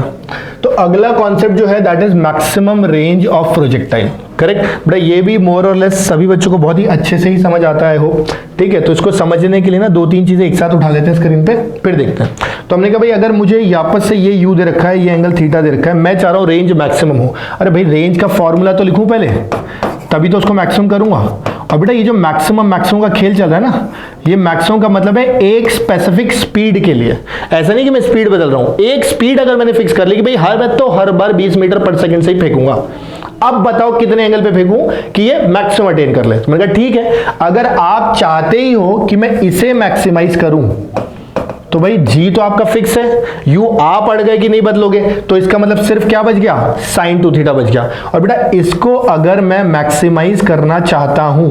तो अगला कॉन्सेप्ट जो है that is maximum range of projectile, correct बेटा। ये भी मोर और लेस सभी बच्चों को बहुत ही अच्छे से ही समझ आता है, हो ठीक है। तो इसको समझने के लिए ना 2-3 चीजें एक साथ उठा लेते हैं स्क्रीन पे, फिर देखते हैं। तो हमने कहा भाई अगर मुझे वापस से ये u दे रखा है, ये एंगल थीटा दे रखा है, मैं चाह रहा हूं रेंज मैक्सिमम हो। अरे भाई रेंज का फॉर्मूला तो लिखूं पहले, तभी तो उसको मैक्सिमम करूंगा। और बेटा ये जो मैक्सिमम का खेल चल रहा है ना, ये मैक्सिमम का मतलब है एक स्पेसिफिक स्पीड के लिए। ऐसा नहीं कि मैं स्पीड बदल रहा हूं, एक स्पीड अगर मैंने फिक्स कर ली कि भाई हर बार 20 मीटर पर सेकंड से ही फेंकूंगा। अब बताओ कितने एंगल पे फेंकूं कि ये मैक्सिमम अटेन कर ले। तो मैंने कहा ठीक है, अगर आप चाहते ही हो कि मैं इसे मैक्सिमाइज करूं तो भाई जी तो आपका फिक्स है, यू आप अड़ गए कि नहीं बदलोगे, तो इसका मतलब सिर्फ क्या बच गया, साइन 2 थीटा बच गया। और बेटा इसको अगर मैं मैक्सिमाइज करना चाहता हूं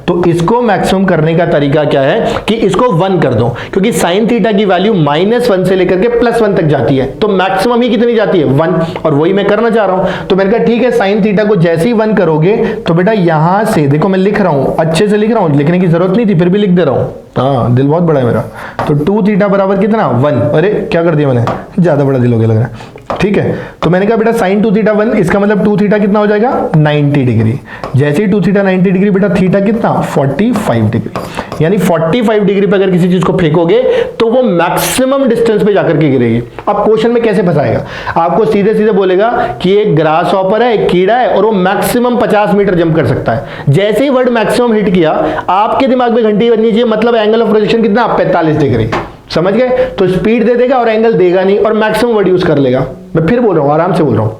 तो इसको मैक्सिमम करने का तरीका क्या है कि इसको 1 कर दो, क्योंकि साइन थीटा की वैल्यू -1 से लेकर के +1 तक जाती है, तो मैक्सिमम ही कितनी जाती है, 1, और वही मैं करना चाह रहा हूं। तो मैंने कहा ठीक है, साइन थीटा को जैसे ही 1 करोगे तो बेटा यहां से देखो, मैं लिख रहा हूं, अच्छे से लिख रहा हूं, लिखने की जरूरत नहीं थी, फिर भी लिख दे रहा हूं, हाँ दिल बहुत बड़ा है मेरा। तो 2 थीटा बराबर कितना, 1, अरे क्या कर दिया मैंने, ज्यादा बड़ा दिल हो गया लग रहा है। ठीक है, तो मैंने कहा बेटा sin 2 थीटा 1, इसका मतलब 2 थीटा कितना हो जाएगा 90 डिग्री। जैसे ही 2 थीटा 90 डिग्री, बेटा थीटा कितना 45 डिग्री। यानी 45 डिग्री पे अगर किसी चीज को फेंकोगे तो वो मैक्सिमम डिस्टेंस पे जाकर के गिरेगी। अब क्वेश्चन में कैसे फंसाएगा, आपको सीधे सीधे बोलेगा कि एक ग्रास हॉपर है, एक कीड़ा है और वो मैक्सिमम 50 मीटर जंप कर सकता है। जैसे ही वर्ड मैक्सिमम हिट किया, आपके दिमाग में घंटी बजनी चाहिए, मतलब एंगल ऑफ प्रोजेक्शन कितना 45 डिग्री। समझ गए? तो स्पीड दे देगा और एंगल देगा नहीं और मैक्सिमम वर्ड यूज कर लेगा। मैं फिर बोल रहा हूं, आराम से बोल रहा हूं,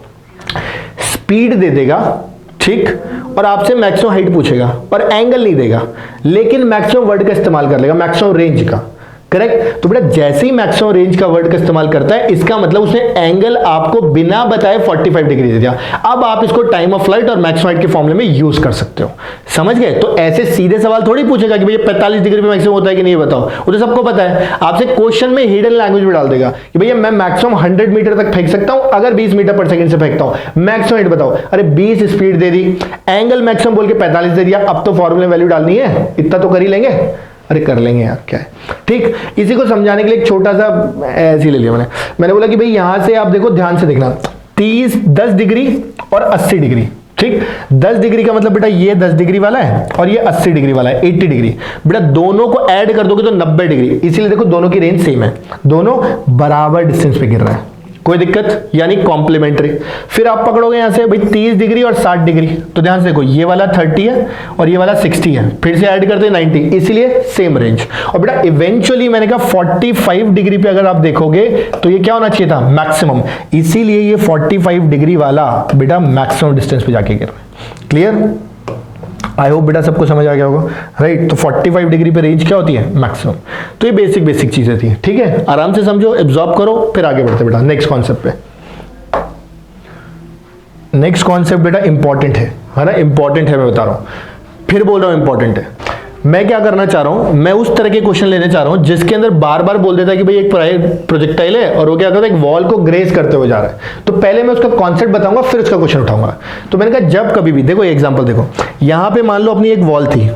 स्पीड दे देगा, ठीक, और आपसे मैक्सिमम हाइट पूछेगा और एंगल नहीं देगा, लेकिन मैक्सिमम वर्ड का इस्तेमाल कर लेगा, मैक्सिमम रेंज का। करेक्ट? तो बेटा जैसे ही मैक्सिमम रेंज का वर्ड का इस्तेमाल करता है, इसका मतलब उसने एंगल आपको बिना बताए 45 डिग्री दे दिया। अब आप इसको टाइम ऑफ फ्लाइट और मैक्सिमम हाइट के फॉर्मूले में यूज कर सकते हो। समझ गए? तो ऐसे सीधे सवाल थोड़ी पूछेगा कि भैया 45 डिग्री पे मैक्सिमम होता है कि नहीं, बताओ। वो तो सबको पता है। आपसे क्वेश्चन में हिडन लैंग्वेज में डाल देगा कि भैया मैं मैक्सिमम 100 मीटर तक फेंक सकता हूं अगर 20 मीटर पर सेकंड से फेंकता हूं। मैक्सिमम हाइट बताओ। अरे 20 स्पीड दे दी, एंगल मैक्सिमम बोल के 45 दे दिया। अब तो फॉर्मूले वैल्यू डालनी है, इतना तो कर ही लेंगे। अरे कर लेंगे यार, क्या है। ठीक, इसी को समझाने के लिए एक छोटा सा ऐसे ही ले लिया मैंने बोला कि भाई यहां से आप देखो, ध्यान से देखना, 10 डिग्री और 80 डिग्री। ठीक, 10 डिग्री का मतलब बेटा ये 10 डिग्री वाला है और ये 80 डिग्री वाला है, 80 डिग्री। बेटा दोनों को ऐड कर दोगे तो 90 डिग्री। इसीलिए देखो दोनों की रेंज सेम है, दोनों बराबर डिस्टेंस पे गिर रहा है, कोई दिक्कत, यानी कॉम्प्लीमेंट्री। फिर आप पकड़ोगे यहां से भाई 30 डिग्री और 60 डिग्री, तो ध्यान से देखो ये वाला 30 है और ये वाला 60 है, फिर से ऐड करते हैं 90, इसीलिए सेम रेंज। और बेटा इवेंचुअली मैंने कहा 45 डिग्री पे अगर आप देखोगे तो ये क्या होना चाहिए था, मैक्सिमम, इसीलिए ये 45 डिग्री वाला बेटा मैक्सिमम डिस्टेंस पे जाके गिर रहा है। क्लियर? आई होप बेटा सबको समझ आ गया होगा, राइट। तो 45 डिग्री पे रेंज क्या होती है, मैक्सिमम। तो ये बेसिक चीजें थी, ठीक है, आराम से समझो, एब्जॉर्ब करो, फिर आगे बढ़ते बेटा नेक्स्ट कॉन्सेप्ट पे। नेक्स्ट कॉन्सेप्ट बेटा इंपॉर्टेंट है ना, इंपॉर्टेंट है, मैं बता रहा हूं, फिर बोल रहा हूं इंपॉर्टेंट है। मैं क्या करना चाह रहा हूं, मैं उस तरह के क्वेश्चन लेने चाह रहा हूं जिसके अंदर बार बार बोल देता है कि भाई एक प्रोजेक्टाइल है और वो क्या करता है, एक वॉल को ग्रेज करते हुए जा रहा है। तो पहले मैं उसका कॉन्सेप्ट बताऊंगा, फिर उसका क्वेश्चन उठाऊंगा। तो मैंने कहा जब कभी भी देखो, एग्जांपल देखो, यहां पे मान लो अपनी एक वॉल थी,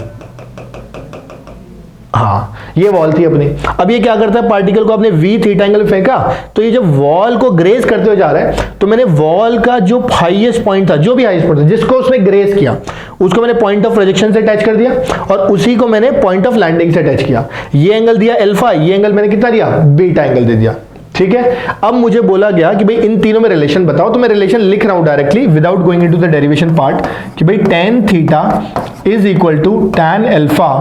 हाँ ये वॉल थी अपनी। अब ये क्या करता है, पार्टिकल को आपने v थीटा एंगल में फेंका, तो ये जब वॉल को ग्रेज करते हुए जा रहा है, तो मैंने वॉल का जो हाईएस्ट पॉइंट था, जो भी हाईएस्ट पॉइंट था जिसको उसने ग्रेज किया, उसको मैंने पॉइंट ऑफ प्रोजेक्शन से अटैच कर दिया और उसी को मैंने पॉइंट ऑफ लैंडिंग से अटैच किया। ये एंगल दिया अल्फा, ये एंगल मैंने कितना दिया, बीटा एंगल दे दिया। ठीक है, अब मुझे बोला गया कि भाई इन तीनों में रिलेशन बताओ, तो मैं रिलेशन लिख रहा हूं directly without going into the derivation part, कि भाई tan theta is equal to tan alpha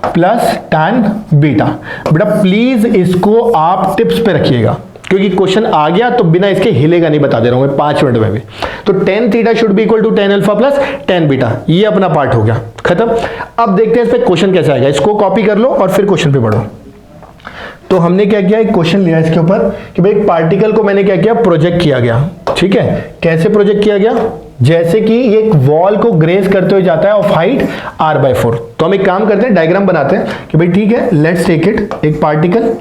plus tan beta. बेटा प्लीज इसको आप टिप्स पे रखिएगा, क्योंकि क्वेश्चन आ गया तो बिना इसके हिलेगा नहीं, बता दे रहा हूं मैं 5 मिनट में भी। तो tan theta should be equal to tan alpha plus tan beta, ये अपना पार्ट हो गया खत्म। अब देखते हैं इस पे क्वेश्चन कैसे आएगा, इसको कॉपी कर लो और फिर क्वेश्चन पे बढ़ो। तो हमने क्या किया, एक क्वेश्चन लिया इसके ऊपर कि भाई एक पार्टिकल को मैंने क्या किया, प्रोजेक्ट किया गया। ठीक है, कैसे प्रोजेक्ट किया गया, जैसे कि ये एक वॉल को ग्रेज करते हुए जाता है ऑफ हाइट r/4। तो हम एक काम करते हैं, डायग्राम बनाते हैं कि भाई ठीक है, लेट्स टेक इट, एक particle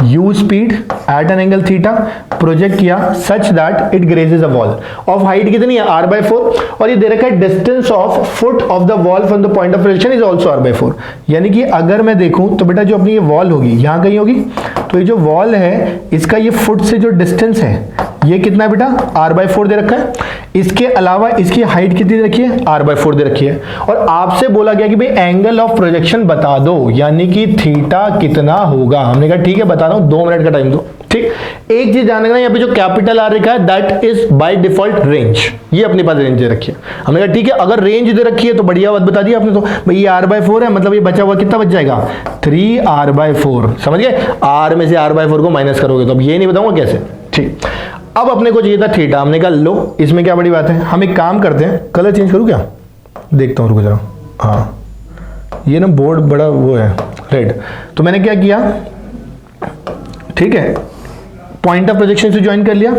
u speed at an angle theta project किया such that it grazes a wall of height कितनी है, r/4, और ये दे रखा है distance of foot of the wall from the point of projection is also r/4। यानी कि अगर मैं देखूं तो बेटा जो अपनी ये वॉल होगी यहां कहीं होगी, तो ये जो वॉल है इसका ये फुट से जो डिस्टेंस है ये कितना है बेटा, r/4 दे रखा है। इसके अलावा इसकी हाइट कितनी दे रखी है, r/4 दे रखी है। और आपसे बोला गया कि भाई एंगल ऑफ प्रोजेक्शन बता दो, यानी कि थीटा कितना होगा। हमने कहा ठीक है बता रहा हूं, 2 मिनट का टाइम दो। ठीक, एक चीज ध्यान रखना, यहाँ पे जो कैपिटल आर रखा है that is by default range, ये अपने पास रेंज दे रखी है। हमने कहा ठीक है, अगर रेंज दे रखी है तो बढ़िया बात बता दी आपने, तो भाई ये r/4 है, मतलब ये बचा हुआ कितना बच जाएगा, 3r/4। समझ गए, r में से r/4 को माइनस करोगे तो अब ये नहीं बताऊंगा कैसे। ठीक, अब अपने को चाहिए था थीटा, हमने कहा लो इसमें क्या बड़ी बात है, हम एक काम करते हैं, कलर चेंज करूं क्या, देखता हूं रुको जरा, हाँ ये ना बोर्ड बड़ा वो है रेड। तो मैंने क्या किया, ठीक है, पॉइंट ऑफ प्रोजेक्शन से ज्वाइन कर लिया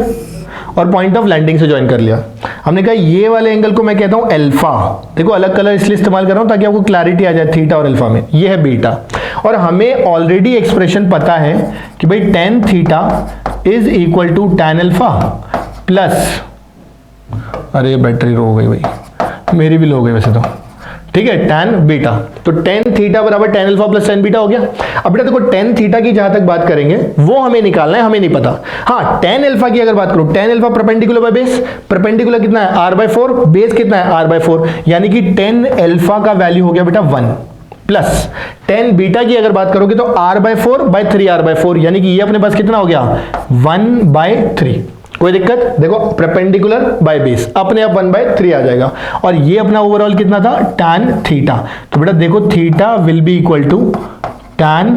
और पॉइंट ऑफ लैंडिंग से ज्वाइन कर लिया। हमने कहा ये वाले एंगल को मैं कहता हूं अल्फा, देखो अलग कलर इसलिए इस्तेमाल कर रहा हूं ताकि आपको क्लैरिटी आ जाए थीटा और अल्फा में, ये है बीटा। और हमें ऑलरेडी एक्सप्रेशन पता है कि भाई tan theta is equal to tan alpha plus, अरे बैटरी लो हो गई भाई, मेरी भी लो हो गई वैसे तो, ठीक है, tan बीटा, तो tan थीटा बराबर tan alpha plus tan beta हो गया। अब बेटा देखो tan थीटा की जहां तक बात करेंगे वो हमें निकालना है, हमें नहीं पता। हाँ, tan अल्फा की अगर बात करूं, tan alpha perpendicular by base, perpendicular कितना है r/4, बेस कितना है r/4, यानी कि tan अल्फा का वैल्यू हो गया बेटा 1 प्लस tan बीटा की अगर बात करोगे तो r/4/3 r/4, यानी कि ये अपने पास कितना हो गया 1/3। कोई दिक्कत? देखो परपेंडिकुलर बाय बेस अपने आप 1/3 आ जाएगा, और ये अपना ओवरऑल कितना था tan थीटा। तो बेटा देखो theta will be equal to tan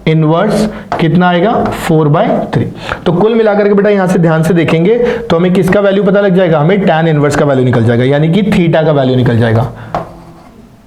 inverse कितना आएगा 4/3। तो कुल मिलाकर के बेटा यहां से ध्यान से देखेंगे तो हमें किसका वैल्यू पता लग जाएगा, हमें tan इनवर्स का वैल्यू निकल जाएगा, यानी कि थीटा का वैल्यू निकल जाएगा।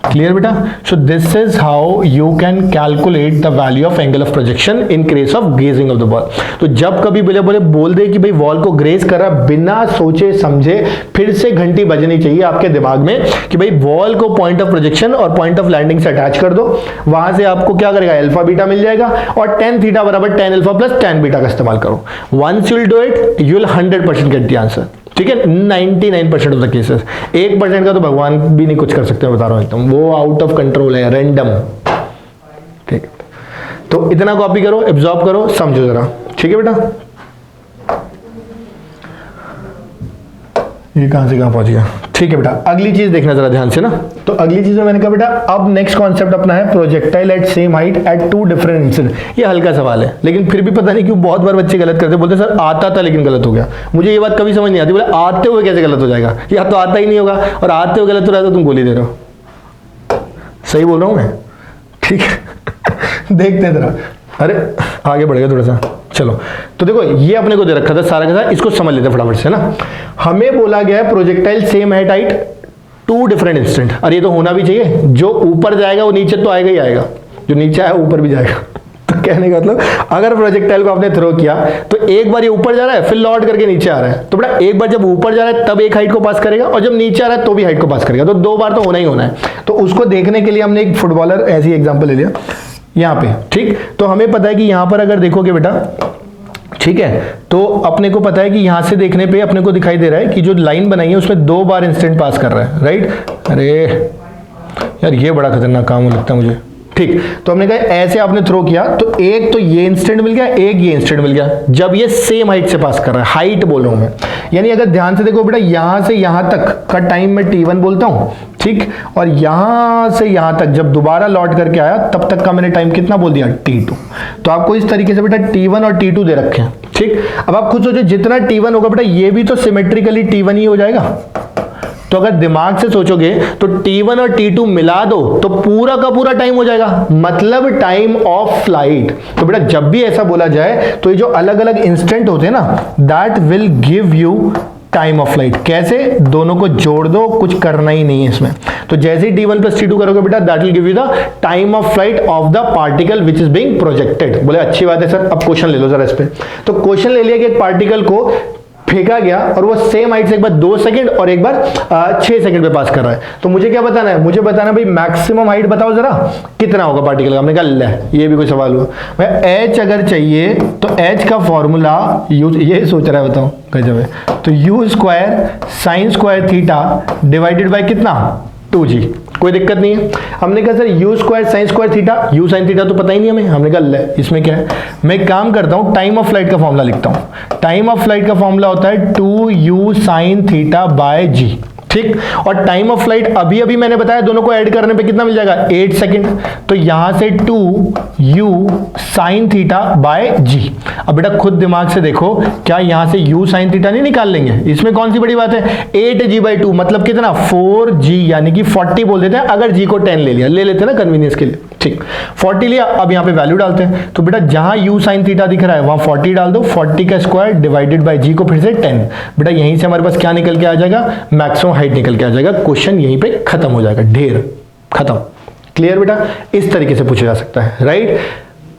क्लियर बेटा? So this is how you can calculate the value of angle of projection in case of gazing of the ball. तो जब कभी बोल दे कि भाई वॉल को ग्रेज कर रहा, बिना सोचे समझे फिर से घंटी बजनी चाहिए आपके दिमाग में कि भाई वॉल को पॉइंट ऑफ प्रोजेक्शन और पॉइंट ऑफ लैंडिंग से अटैच कर दो, वहां से आपको क्या करेगा अल्फा बीटा मिल जाएगा, और tan थीटा बराबर tan alpha plus tan beta का इस्तेमाल करो। Once you will do it you will 100% get the answer. ठीक है, 99% ऑफ द केसेस, 1% का तो भगवान भी नहीं कुछ कर सकते, मैं बता रहा हूं एकदम, वो आउट ऑफ कंट्रोल है, रैंडम। ठीक, तो इतना कॉपी करो, एब्जॉर्ब करो, समझो जरा। ठीक है बेटा, ये कहां से कहां पहुंच गया। ठीक है बेटा, अगली चीज देखना जरा ध्यान से ना। तो अगली चीज में मैंने कहा बेटा अब नेक्स्ट कॉन्सेप्ट अपना है projectile at same height at two different instant. ये हल्का सवाल है, लेकिन फिर भी पता नहीं क्यों बहुत बार बच्चे गलत करते, बोलते सर आता था लेकिन गलत हो गया। मुझे ये बात कभी समझ नहीं आती, बोले आते हुए कैसे गलत हो जाएगा, या तो आता ही नहीं होगा, और आते हुए गलत हो रहा है तो तुम गोली दे रहे हो। सही बोल रहा हूं मैं? ठीक है देखते हैं जरा, अरे आगे बढ़ गया थोड़ा सा, चलो। तो देखो ये अपने को दे रखा था सारा का सारा, इसको समझ लेते फटाफट से ना। हमें बोला गया है projectile same head height two different instant. अरे ये तो होना भी चाहिए, जो ऊपर जाएगा वो नीचे तो आएगा ही आएगा, जो नीचे आया ऊपर भी जाएगा। तो कहने का मतलब अगर प्रोजेक्टाइल को आपने थ्रो किया तो एक बार ये ऊपर जा रहा है फिर लौट करके नीचे आ रहा है, तो बेटा एक बार जब ऊपर जा रहा है तब एक हाइट को पास करेगा, और जब नीचे आ रहा है तो भी हाइट को पास करेगा, तो दो बार तो होना ही होना है। तो उसको देखने के लिए हमने एक फुटबॉलर ऐसी एग्जाम्पल ले लिया यहाँ पे। ठीक, तो हमें पता है कि यहाँ पर अगर देखोगे बेटा, ठीक है, तो अपने को पता है कि यहां से देखने पे अपने को दिखाई दे रहा है कि जो लाइन बनाई है उसमें 2 बार इंस्टेंट पास कर रहा है, राइट। अरे यार ये बड़ा खतरनाक काम लगता है मुझे। ठीक, तो हमने कहा ऐसे आपने थ्रो किया तो एक तो ये इंस्टेंट मिल गया, एक ये इंस्टेंट मिल गया, जब ये सेम हाइट से पास कर रहा है, हाइट बोल रहा हूं मैं। यानी अगर ध्यान से देखो बेटा यहां से यहां तक का टाइम मैं t1 बोलता हूं, ठीक, और यहां से यहां तक जब दोबारा लौट करके आया तब तक का मैंने टाइम कितना बोल दिया t2। तो आपको इस तरीके से बेटा t1 और t2 दे रखे हैं। ठीक, अब आप खुद सोचो जितना t1 होगा बेटा ये भी तो सिमेट्रिकली t1 ही हो जाएगा। तो अगर दिमाग से सोचोगे तो t1 और t2 मिला दो तो पूरा का पूरा टाइम हो जाएगा, मतलब टाइम ऑफ फ्लाइट। तो बेटा जब भी ऐसा बोला जाए तो ये जो अलग अलग इंस्टेंट होते हैं ना, that will give you time of flight. कैसे? दोनों को जोड़ दो, कुछ करना ही नहीं है इसमें। तो जैसे ही t1 प्लस t2 करोगे बेटा that will give you the time of flight of the particle which is being projected. बोले अच्छी बात है सर, अब क्वेश्चन ले लो जरा इस पे। तो क्वेश्चन ले लिया कि एक पार्टिकल को फेंका गया और वो सेम हाइट से एक बार 2 सेकंड और एक बार 6 सेकंड पे पास कर रहा है। तो मुझे क्या बताना है? मुझे बताना भाई मैक्सिमम हाइट बताओ जरा कितना होगा पार्टिकल का। हमने कहा ले, ये भी कोई सवाल हुआ भाई। एच अगर चाहिए तो एच का फॉर्मूला यूज, ये सोच रहा है बताओ गजब है, तो you square sine square theta divided by कितना 2g। कोई दिक्कत नहीं है। हमने कहा sir you square sine square theta, you sine theta तो पता ही नहीं हमें। हमने कहा ले, इसमें क्या है, मैं एक काम करता हूं टाइम ऑफ फ्लाइट का फॉर्मूला लिखता हूं। टाइम ऑफ फ्लाइट का फॉर्मूला होता है 2u साइन थीटा बाय जी। ठीक, और टाइम ऑफ फ्लाइट अभी अभी मैंने बताया दोनों को ऐड करने पे कितना मिल जाएगा 8 सेकंड। तो यहां से 2u साइन थीटा बाय जी। अब बेटा खुद दिमाग से देखो, क्या यहां से u साइन थीटा नहीं निकाल लेंगे? इसमें कौन सी बड़ी बात है, 8g/2 मतलब कितना 4g, यानी कि 40 बोल देते हैं अगर g को 10 ले लिया, ले लेते हैं ना कन्वीनियंस के लिए। ठीक, 40 लिया, अब यहाँ पे वैल्यू डालते हैं। तो बेटा जहां u साइन थीटा दिख रहा है वहां 40 डाल दो, 40 का स्क्वायर डिवाइडेड बाय g को फिर से 10। बेटा यहीं से हमारे पास क्या निकल के आ जाएगा, मैक्सिमम हाइट निकल के आ जाएगा। क्वेश्चन यहीं पे खत्म हो जाएगा, ढेर खत्म। क्लियर बेटा? इस तरीके से पूछा जा सकता है, राइट।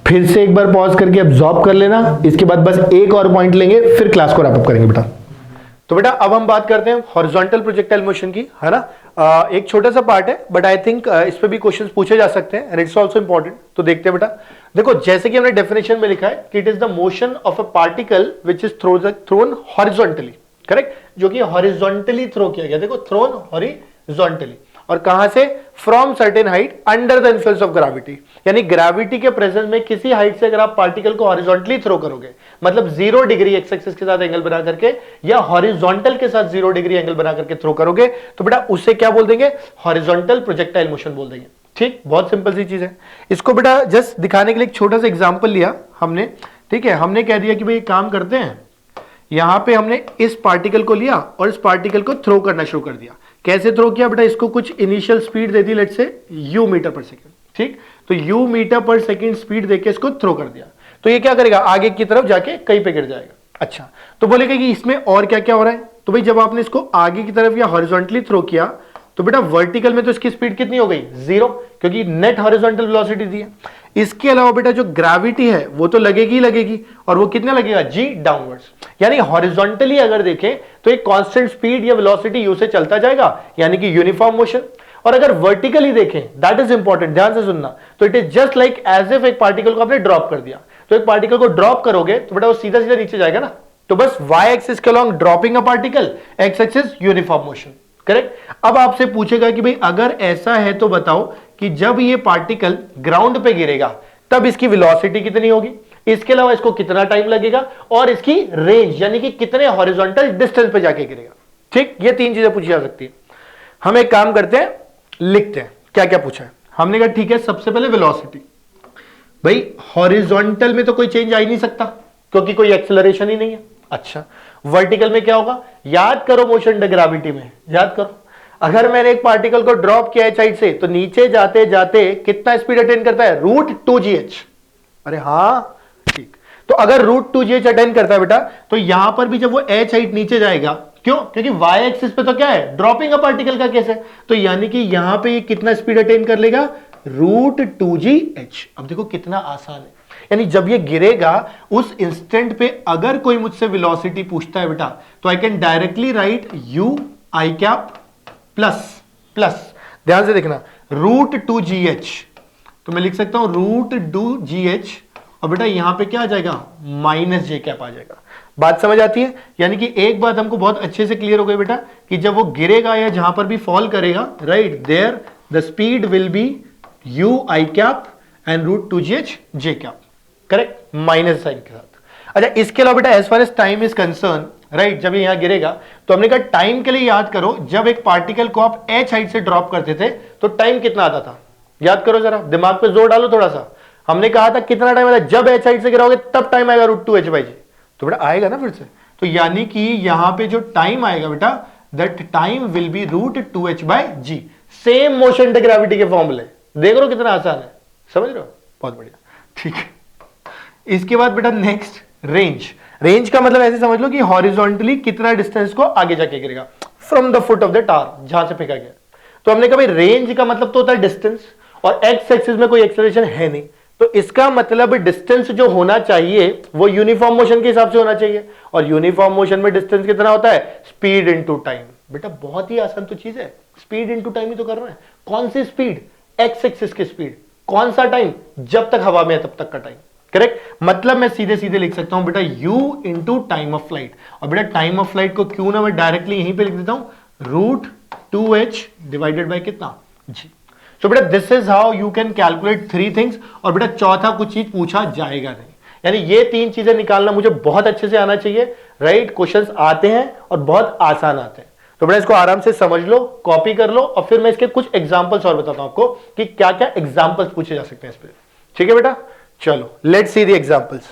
फिर से एक बार पॉज करके एब्जॉर्ब कर लेना, इसके बाद बस एक और पॉइंट लेंगे फिर क्लास को रैप अप करेंगे बेटा। तो बेटा अब हम बात करते हैं हॉरिजॉन्टल प्रोजेक्टाइल मोशन की, है ना। एक छोटा सा पार्ट है बट आई थिंक इस पे भी क्वेश्चंस पूछे जा सकते हैं एंड इट्स आल्सो इंपॉर्टेंट। तो देखते हैं बेटा, देखो जैसे कि हमने डेफिनेशन में लिखा है कि it is the motion of a particle which is throne horizontally, correct, जो कि हॉरिजॉन्टली थ्रो किया गया। देखो थ्रोन हॉरिजॉन्टली, और कहां से, from certain height under the influence of gravity, यानी ग्रेविटी के प्रेजेंस में किसी हाइट से अगर आप पार्टिकल को हॉरिजॉन्टली थ्रो करोगे, मतलब 0 डिग्री एक्स एक्सिस के साथ एंगल बना करके या हॉरिजॉन्टल के साथ 0 डिग्री एंगल बना करके थ्रो करोगे, तो बेटा उसे क्या बोल देंगे, हॉरिजॉन्टल प्रोजेक्टाइल मोशन बोल देंगे। ठीक, बहुत सिंपल सी चीज है। इसको बेटा जस्ट दिखाने के लिए एक छोटा सा एग्जांपल लिया हमने, ठीक है। हमने कह दिया कि भाई काम करते हैं, यहां पे हमने इस पार्टिकल को लिया और इस पार्टिकल को थ्रो करना शुरू कर दिया। कैसे थ्रो किया बेटा, इसको कुछ इनिशियल स्पीड दे दी, let's say u meter per second, ठीक। तो u meter per second speed देके इसको थ्रो कर दिया, तो ये क्या करेगा, आगे की तरफ जाके कहीं पे गिर जाएगा। अच्छा, तो बोलेगा कि इसमें और क्या क्या हो रहा है, तो भाई जब आपने इसको आगे की तरफ या हॉरिजॉन्टली थ्रो किया तो बेटा वर्टिकल में तो इसकी स्पीड कितनी हो गई, 0, क्योंकि नेट हॉरिजॉन्टल वेलोसिटी दी है। इसके अलावा बेटा जो ग्रेविटी है वो तो लगेगी ही लगेगी, और वो कितना लगेगा, g डाउनवर्ड्स। यानी हॉरिजॉन्टली अगर देखें तो एक कांस्टेंट स्पीड या वेलोसिटी u से चलता जाएगा, यानी कि यूनिफॉर्म मोशन। और अगर वर्टिकली देखें, दैट इज इंपॉर्टेंट, ध्यान से सुनना, तो it is just like as if एक पार्टिकल को आपने ड्रॉप कर दिया। तो एक पार्टिकल को ड्रॉप करोगे तो बेटा वो सीधा सीधा नीचे जाएगा ना, तो बस y एक्सिस के along dropping a particle, x axis uniform motion, correct. अब आपसे पूछेगा कि भाई अगर ऐसा है तो बताओ कि जब ये पार्टिकल ग्राउंड पे गिरेगा तब इसकी वेलोसिटी कितनी होगी, इसके अलावा इसको कितना टाइम लगेगा, और इसकी रेंज यानी कि कितने हॉरिजॉन्टल डिस्टेंस पे जाके गिरेगा। ठीक, ये 3 चीजें पूछी जा सकती है। हम एक काम करते हैं, लिखते हैं क्या क्या पूछा है। हमने कहा ठीक है, सबसे पहले वेलोसिटी। भाई हॉरिजॉन्टल में तो कोई चेंज आ ही नहीं सकता क्योंकि कोई एक्सेलरेशन ही नहीं है। अच्छा, वर्टिकल में क्या होगा, याद करो मोशन द ग्रेविटी में, याद करो, अगर मैंने एक पार्टिकल को ड्रॉप किया है साइड से तो नीचे जाते जाते कितना स्पीड अटेन करता है, √2gh। अरे हाँ ठीक, तो अगर √2gh अटेन करता है बेटा, तो यहां पर भी जब वो h हाइट नीचे जाएगा, क्यों, क्योंकि y एक्सिस पे तो क्या है, ड्रॉपिंग अ पार्टिकल का केस है, तो यानी कि यहां पे ये कितना स्पीड अटेन कर लेगा, √2gh। अब देखो कितना आसान है, यानी जब ये गिरेगा उस इंस्टेंट पे अगर कोई मुझसे वेलोसिटी पूछता है बेटा, तो I can directly right u i cap plus plus, ध्यान से देखना, √2gh, तो मैं लिख सकता हूं √2gh, और बेटा यहां पे क्या आ जाएगा, -j कैप आ जाएगा। बात समझ आती है, यानी कि एक बात हमको बहुत अच्छे से क्लियर हो गई बेटा कि जब वो गिरेगा या जहां पर भी फॉल करेगा, right there the speed will be u i cap and √2gh j cap, correct, minus sine के साथ। अच्छा, इसके अलावा बेटा as far as time is concern, right, जब ये यहां गिरेगा तो हमने कहा टाइम के लिए याद करो, जब एक पार्टिकल को आप h हाइट से ड्रॉप करते थे तो टाइम कितना आता था, याद करो जरा, दिमाग पे जोर डालो थोड़ा सा। हमने कहा था कितना टाइम आता, जब h हाइट से गिराओगे तब टाइम आएगा √2h/g, तो बेटा आएगा ना फिर से, तो यानी कि यहां पे जो टाइम आएगा बेटा, that time will be √2h/g। Same motion the gravity के फॉर्मूले, देख रहे हो कितना आसान है, समझ रहे हो, बहुत बढ़िया, ठीक है। इसके बाद बेटा नेक्स्ट रेंज। रेंज का मतलब ऐसे समझ लो कि हॉरिजॉन्टली कितना डिस्टेंस को आगे जाके गिरेगा from the foot of the tower, जहां से फेंका गया। तो हमने कहा भाई रेंज का मतलब तो होता है डिस्टेंस, और एक्स एक्सिस में कोई एक्सेलरेशन है नहीं, तो इसका मतलब डिस्टेंस जो होना चाहिए वो यूनिफॉर्म मोशन के हिसाब से होना चाहिए, और यूनिफॉर्म मोशन में डिस्टेंस कितना होता है, स्पीड इनटू टाइम। बेटा बहुत ही आसान तो चीज है, स्पीड इनटू टाइम ही तो कर रहे हैं। कौन सी स्पीड, एक्स एक्सिस की स्पीड, कौन सा टाइम, जब तक हवा में है तब तक का टाइम, करेक्ट। मतलब मैं सीधे सीधे लिख सकता हूं बेटा u into time of flight, और बेटा टाइम ऑफ फ्लाइट को क्यों ना मैं डायरेक्टली यहीं पे लिख देता हूं, √2h डिवाइडेड बाय कितना, g। सो बेटा this is how you can calculate 3 things, और बेटा चौथा कुछ चीज पूछा जाएगा नहीं, यानी ये 3 चीजें निकालना मुझे बहुत अच्छे से आना चाहिए, राइट। क्वेश्चंस आते हैं और बहुत आसान आते हैं, तो बेटा इसको आराम से समझ लो, कॉपी कर लो, और फिर मैं इसके कुछ एग्जांपल्स और बताता हूं आपको कि क्या क्या एग्जांपल्स पूछे जा सकते हैं इस पे, ठीक है बेटा। चलो लेट्स सी द एग्जांपल्स।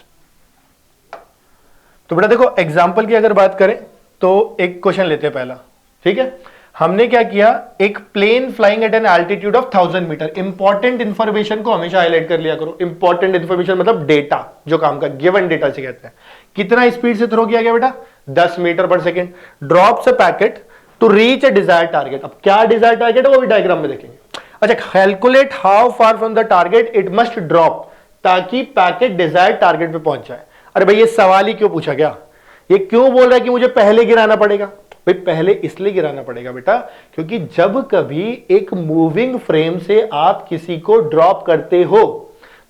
तो बेटा देखो एग्जांपल की अगर बात करें तो एक क्वेश्चन लेते हैं पहला, ठीक है। हमने क्या किया, एक plane flying at an altitude of 1000 मीटर। इंपॉर्टेंट इंफॉर्मेशन को हमेशा हाईलाइट कर लिया करो, इंपॉर्टेंट इंफॉर्मेशन मतलब डेटा, जो काम का गिवन डेटा से कहते हैं। कितना स्पीड से थ्रो किया गया बेटा, 10 meter per second, drops a packet to reach a desired target. अब क्या डिजायर्ड टारगेट है वो भी डायग्राम में देखेंगे। अच्छा, calculate how far from the target it must drop, ताकि पैकेट डिजायर्ड टारगेट पे पहुंच जाए। अरे भाई ये सवाल ही क्यों पूछा गया, ये क्यों बोल रहा है कि मुझे पहले गिराना पड़ेगा। भाई पहले इसलिए गिराना पड़ेगा बेटा क्योंकि जब कभी एक मूविंग फ्रेम से आप किसी को ड्रॉप करते हो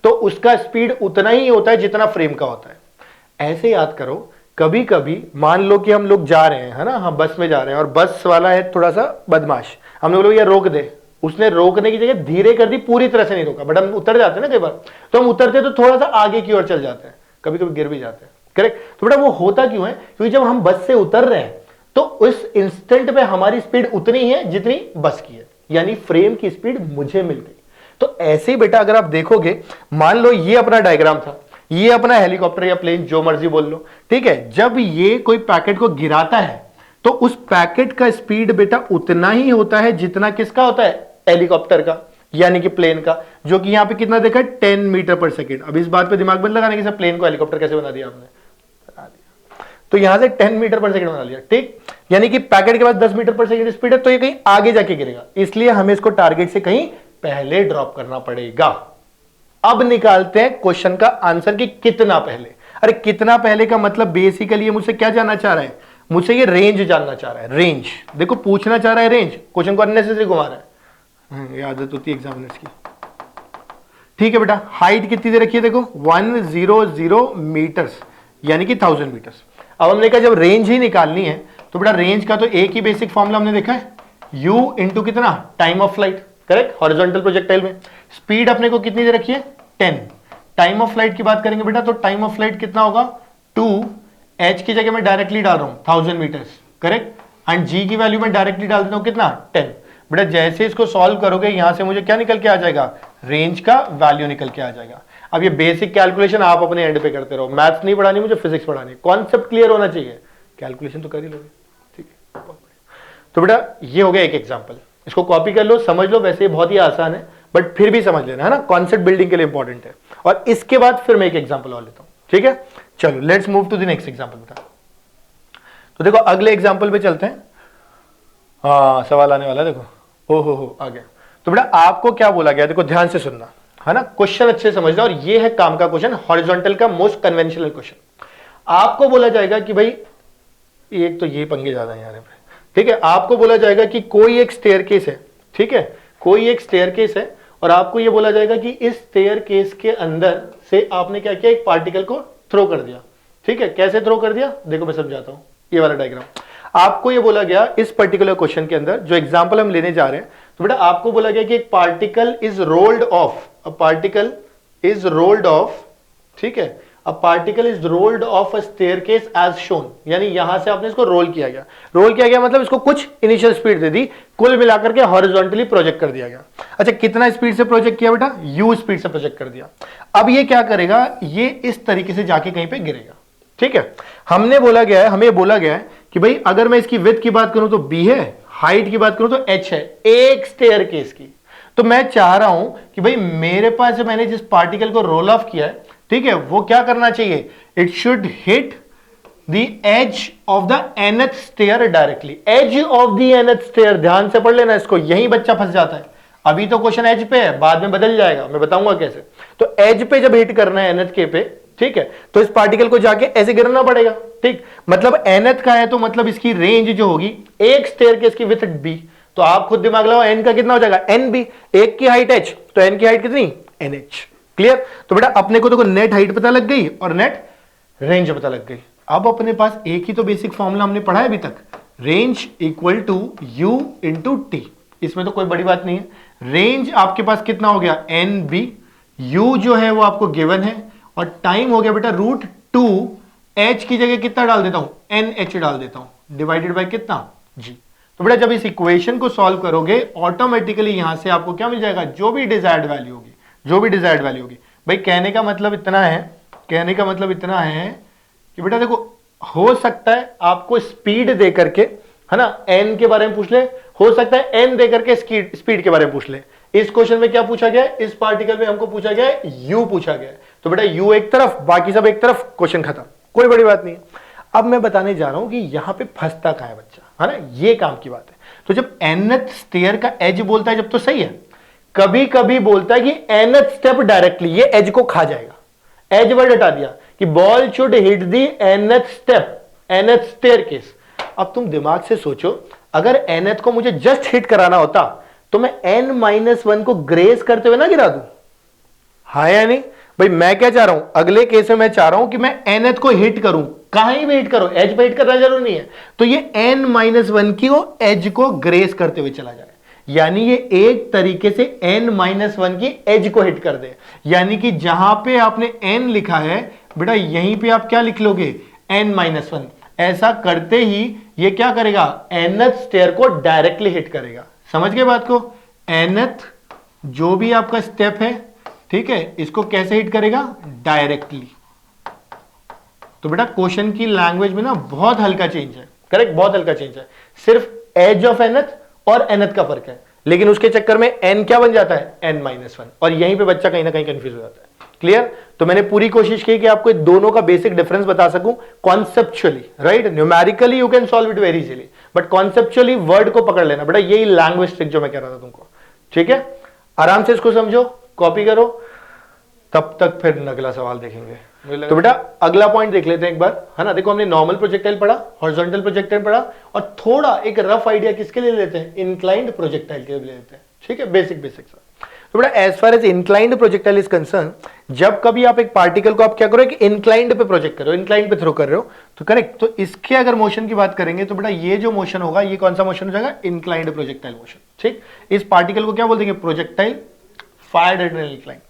तो उसका स्पीड उतना ही होता है जितना फ्रेम का होता है। ऐसे याद करो, कभी कभी मान लो कि हम लोग जा रहे हैं, है ना, हम बस में जा रहे हैं और बस वाला है थोड़ा सा बदमाश, हम लोग यार रोक दे, उसने रोकने की जगह धीरे कर दी, पूरी तरह से नहीं रोका। बट हम उतर जाते हैं ना कई बार, तो हम उतरते तो थोड़ा सा आगे की ओर चल जाते हैं, कभी कभी गिर भी जाते हैं, करेक्ट। तो बेटा वो होता क्यों है? क्योंकि जब हम बस से उतर रहे हैं तो उस इंस्टेंट पे हमारी स्पीड उतनी ही है जितनी बस की है, यानी फ्रेम की स्पीड मुझे मिल गई। तो ऐसे ही बेटा अगर आप देखोगे, मान लो ये अपना डायग्राम था, ये अपना हेलीकॉप्टर या प्लेन जो मर्जी बोल लो, ठीक है। जब ये कोई पैकेट को गिराता है तो उस पैकेट का स्पीड बेटा उतना ही होता है जितना किसका होता है? हेलीकॉप्टर का, यानी कि प्लेन का, जो कि यहां पे कितना देखा है? 10 मीटर पर सेकेंड। अब इस बात पे दिमाग में लगाने के, प्लेन को हेलीकॉप्टर कैसे बना दिया आपने? बना दिया। तो यहां से 10 मीटर पर सेकेंड बना लिया, ठीक। यानी कि पैकेट के पास 10 मीटर पर सेकेंड स्पीड है, तो ये कहीं आगे जाके गिरेगा, इसलिए हमें इसको टारगेट से कहीं पहले ड्रॉप करना पड़ेगा। अब निकालते हैं क्वेश्चन का आंसर कि कितना पहले। अरे कितना पहले का मतलब बेसिकली ये मुझसे क्या जानना चाह रहा है? मुझसे ये रेंज जानना चाह रहा है। रेंज देखो, पूछना चाह रहा है रेंज, क्वेश्चन को अननेसेसरी घुमा रहा है। ये आदत होती है एग्जामिनर्स की, ठीक है बेटा। हाइट कितनी दे रखी है? देखो 100 मीटर्स, यानी कि 1000 मीटर्स। अब हमने कहा जब रेंज ही निकालनी है तो बेटा रेंज का तो एक ही बेसिक फॉर्मूला हमने देखा है, u इंटू कितना? Time of flight, correct. Horizontal projectile में स्पीड अपने को कितनी दे रखी है? 10। टाइम ऑफ फ्लाइट की बात करेंगे बेटा, तो टाइम ऑफ फ्लाइट कितना होगा? 2, h की जगह मैं डायरेक्टली डाल रहा हूं 1000 मीटर्स, करेक्ट। एंड g की वैल्यू मैं डायरेक्टली डाल देता हूं कितना? 10। बेटा जैसे इसको सॉल्व करोगे यहां से मुझे क्या निकल के आ जाएगा? रेंज का वैल्यू निकल के आ जाएगा। अब ये बेसिक कैलकुलेशन आप अपने एंड पे करते रहो, मैथ्स नहीं पढ़ानी मुझे, फिजिक्स पढ़ानी। कॉन्सेप्ट क्लियर होना चाहिए, कैलकुलेशन तो कर ही लोगे, ठीक है। तो बेटा ये हो गया एक एग्जांपल, इसको कॉपी कर लो, समझ लो। वैसे बहुत ही आसान है बट फिर भी समझ लेना, है ना, कॉन्सेप्ट बिल्डिंग के लिए इंपॉर्टेंट है। और इसके बाद फिर मैं एक एग्जांपल और लेता हूं, ठीक है। चलो let's move to the next example बेटा। तो देखो अगले एग्जांपल पे चलते हैं। हाँ सवाल आने वाला है, देखो। हो आ गया। तो बेटा आपको क्या बोला गया, देखो ध्यान से सुनना, है ना, क्वेश्चन अच्छे समझना। और ये है काम का क्वेश्चन, हॉरिजॉन्टल का मोस्ट कन्वेंशनल क्वेश्चन। आपको बोला जाएगा कि भाई, एक तो ये पंगे ज्यादा है यार, ठीक है। आपको बोला जाएगा कि कोई एक स्टेयरकेस है, ठीक है, कोई एक स्टेयरकेस है, और आपको ये बोला जाएगा कि इस स्टेयरकेस के अंदर से आपने क्या किया? एक पार्टिकल को थ्रो कर दिया, ठीक है। कैसे थ्रो कर दिया? देखो मैं समझाता हूं, ये वाला डायग्राम। आपको ये बोला गया इस पर्टिकुलर क्वेश्चन के अंदर, जो एग्जांपल हम लेने जा रहे हैं, तो बेटा आपको बोला गया कि एक particle is rolled off, a particle is rolled off, ठीक है, a particle is rolled off a staircase as shown, यानी यहां से आपने इसको रोल किया गया। रोल किया गया मतलब इसको कुछ इनिशियल स्पीड दे दी, कुल मिलाकर के हॉरिजॉन्टली प्रोजेक्ट कर दिया गया। अच्छा कितना स्पीड से प्रोजेक्ट किया बेटा? u स्पीड से प्रोजेक्ट कर दिया। अब ये क्या करेगा? ये इस तरीके से जाके कहीं पे गिरेगा, ठीक है। हमने बोला गया है, हमें बोला गया है कि भाई अगर मैं इसकी विड्थ की बात करूं तो b है, हाइट की बात करूं तो h है, एक स्टेयरकेस की। तो मैं चाह रहा हूं कि भाई मेरे पास जो मैंने जिस पार्टिकल को रोल ऑफ किया है, ठीक है, वो क्या करना चाहिए? It should hit the edge of the nth stair directly. Edge of the nth stair, ध्यान से पढ़ लेना इसको, यही बच्चा फंस जाता है। अभी तो क्वेश्चन एज पे है, बाद में बदल जाएगा, मैं बताऊंगा कैसे। तो एज पे जब हिट करना है nth के पे, ठीक है, तो इस पार्टिकल को जाके ऐसे गिरना पड़ेगा, ठीक। मतलब nth का है तो मतलब इसकी रेंज जो होगी, एक स्टेयरकेस की विड्थ b, तो आप खुद दिमाग लगाओ n का कितना हो जाएगा? nb। एक की हाइट h, तो n की हाइट कितनी? nh। क्लियर? तो बेटा अपने को देखो नेट हाइट पता लग गई और नेट रेंज पता लग गई। अब अपने पास एक ही तो बेसिक फॉर्मूला हमने पढ़ा है अभी तक, range equal to u into t. इसमें तो कोई बड़ी बात नहीं है। रेंज आपके पास कितना हो गया? nb, u जो है वो आपको गिवन है, और टाइम हो गया बेटा √2, h की जगह कितना डाल देता हूं? nh डाल देता हूं, डिवाइडेड बाय कितना? g। तो बेटा जब इस इक्वेशन को सॉल्व करोगे ऑटोमेटिकली यहां से आपको क्या मिल जाएगा? जो भी डिजायर्ड वैल्यू होगी, जो भी डिजायर्ड वैल्यू होगी। भाई कहने का मतलब इतना है, कहने का मतलब इतना है कि बेटा देखो, हो सकता है आपको स्पीड दे करके, है ना, n के बारे में पूछ ले, हो सकता है n दे करके स्पीड के बारे में पूछ ले। इस क्वेश्चन में क्या पूछा गया है? इस पार्टिकल में हमको पूछा गया है u पूछा गया है। तो बेटा u एक तरफ, बाकी सब एक तरफ, क्वेश्चन खत्म, कोई बड़ी बात नहीं है। अब मैं बताने जा रहा हूं कि यहां पे फंसता कहां है बच्चा, है ना, ये काम की बात है। तो जब nth स्टेयर का एज बोलता है जब, तो सही है। कभी कभी बोलता है कि nth स्टेप डायरेक्टली ये एज को खा जाएगा। एज वर्ड हटा दिया कि ball should hit the nth step, nth staircase. अब तुम दिमाग से सोचो, अगर nth को मुझे जस्ट हिट कराना होता तो मैं n-1 को ग्रेस करते हुए ना गिरा दूं, हाँ या नहीं? भाई मैं क्या चाह रहा हूं, अगले केस में मैं चाह रहा हूं कि मैं nth को हिट करूं, कहीं भी हिट करो, एज पे हिट करना जरूरी नहीं है। तो ये n-1 की वो एज को ग्रेस करते हुए चला जाए, यानी ये एक तरीके से n-1 की एज को हिट कर दे, यानी कि जहां पे आपने n लिखा है बेटा यहीं पे आप क्या लिख लोगे, n-1। ऐसा करते ही ये क्या करेगा, nth स्टेयर को डायरेक्टली हिट करेगा। समझ गए बात को, nth जो भी आपका स्टेप है, ठीक है, इसको कैसे हिट करेगा, डायरेक्टली। तो बेटा क्वेश्चन की लैंग्वेज में ना बहुत हल्का चेंज है, करेक्ट, बहुत हल्का चेंज है, सिर्फ एज ऑफ nth और nth का फर्क है, लेकिन उसके चक्कर में n क्या बन जाता है, n-1, और यहीं पे बच्चा कहीं ना कहीं कंफ्यूज हो जाता है। क्लियर? तो मैंने पूरी कोशिश की कि आपको दोनों का बेसिक डिफरेंस बता सकूं conceptually, right. Numerically you can solve it very easily, but conceptually word को पकड़ लेना बेटा, यही लैंग्वेज ट्रिक जो मैं कह रहा था तुमको, ठीक है। आराम से इसको समझो, कॉपी करो, तब तक फिर अगला सवाल देखेंगे। तो बेटा अगला पॉइंट देख लेते हैं एक बार, है ना। देखो हमने नॉर्मल प्रोजेक्टाइल पढ़ा, हॉरिजॉन्टल प्रोजेक्टाइल पढ़ा, और थोड़ा एक रफ आइडिया किसके लिए लेते हैं, इंक्लाइंड प्रोजेक्टाइल के लिए लेते हैं, ठीक है, बेसिक सा। तो बेटा as far as inclined projectile is concern, जब कभी आप एक पार्टिकल को आप क्या करो, एक इंक्लाइंड पे प्रोजेक्ट करो, इंक्लाइंड पे थ्रो कर रहे हो, तो करेक्ट। तो इसके अगर मोशन की बात करेंगे तो बेटा ये जो मोशन होगा, ये कौन सा मोशन हो जाएगा, इंक्लाइंड प्रोजेक्टाइल मोशन, ठीक। इस पार्टिकल को क्या बोल देंगे, projectile fired eight an incline.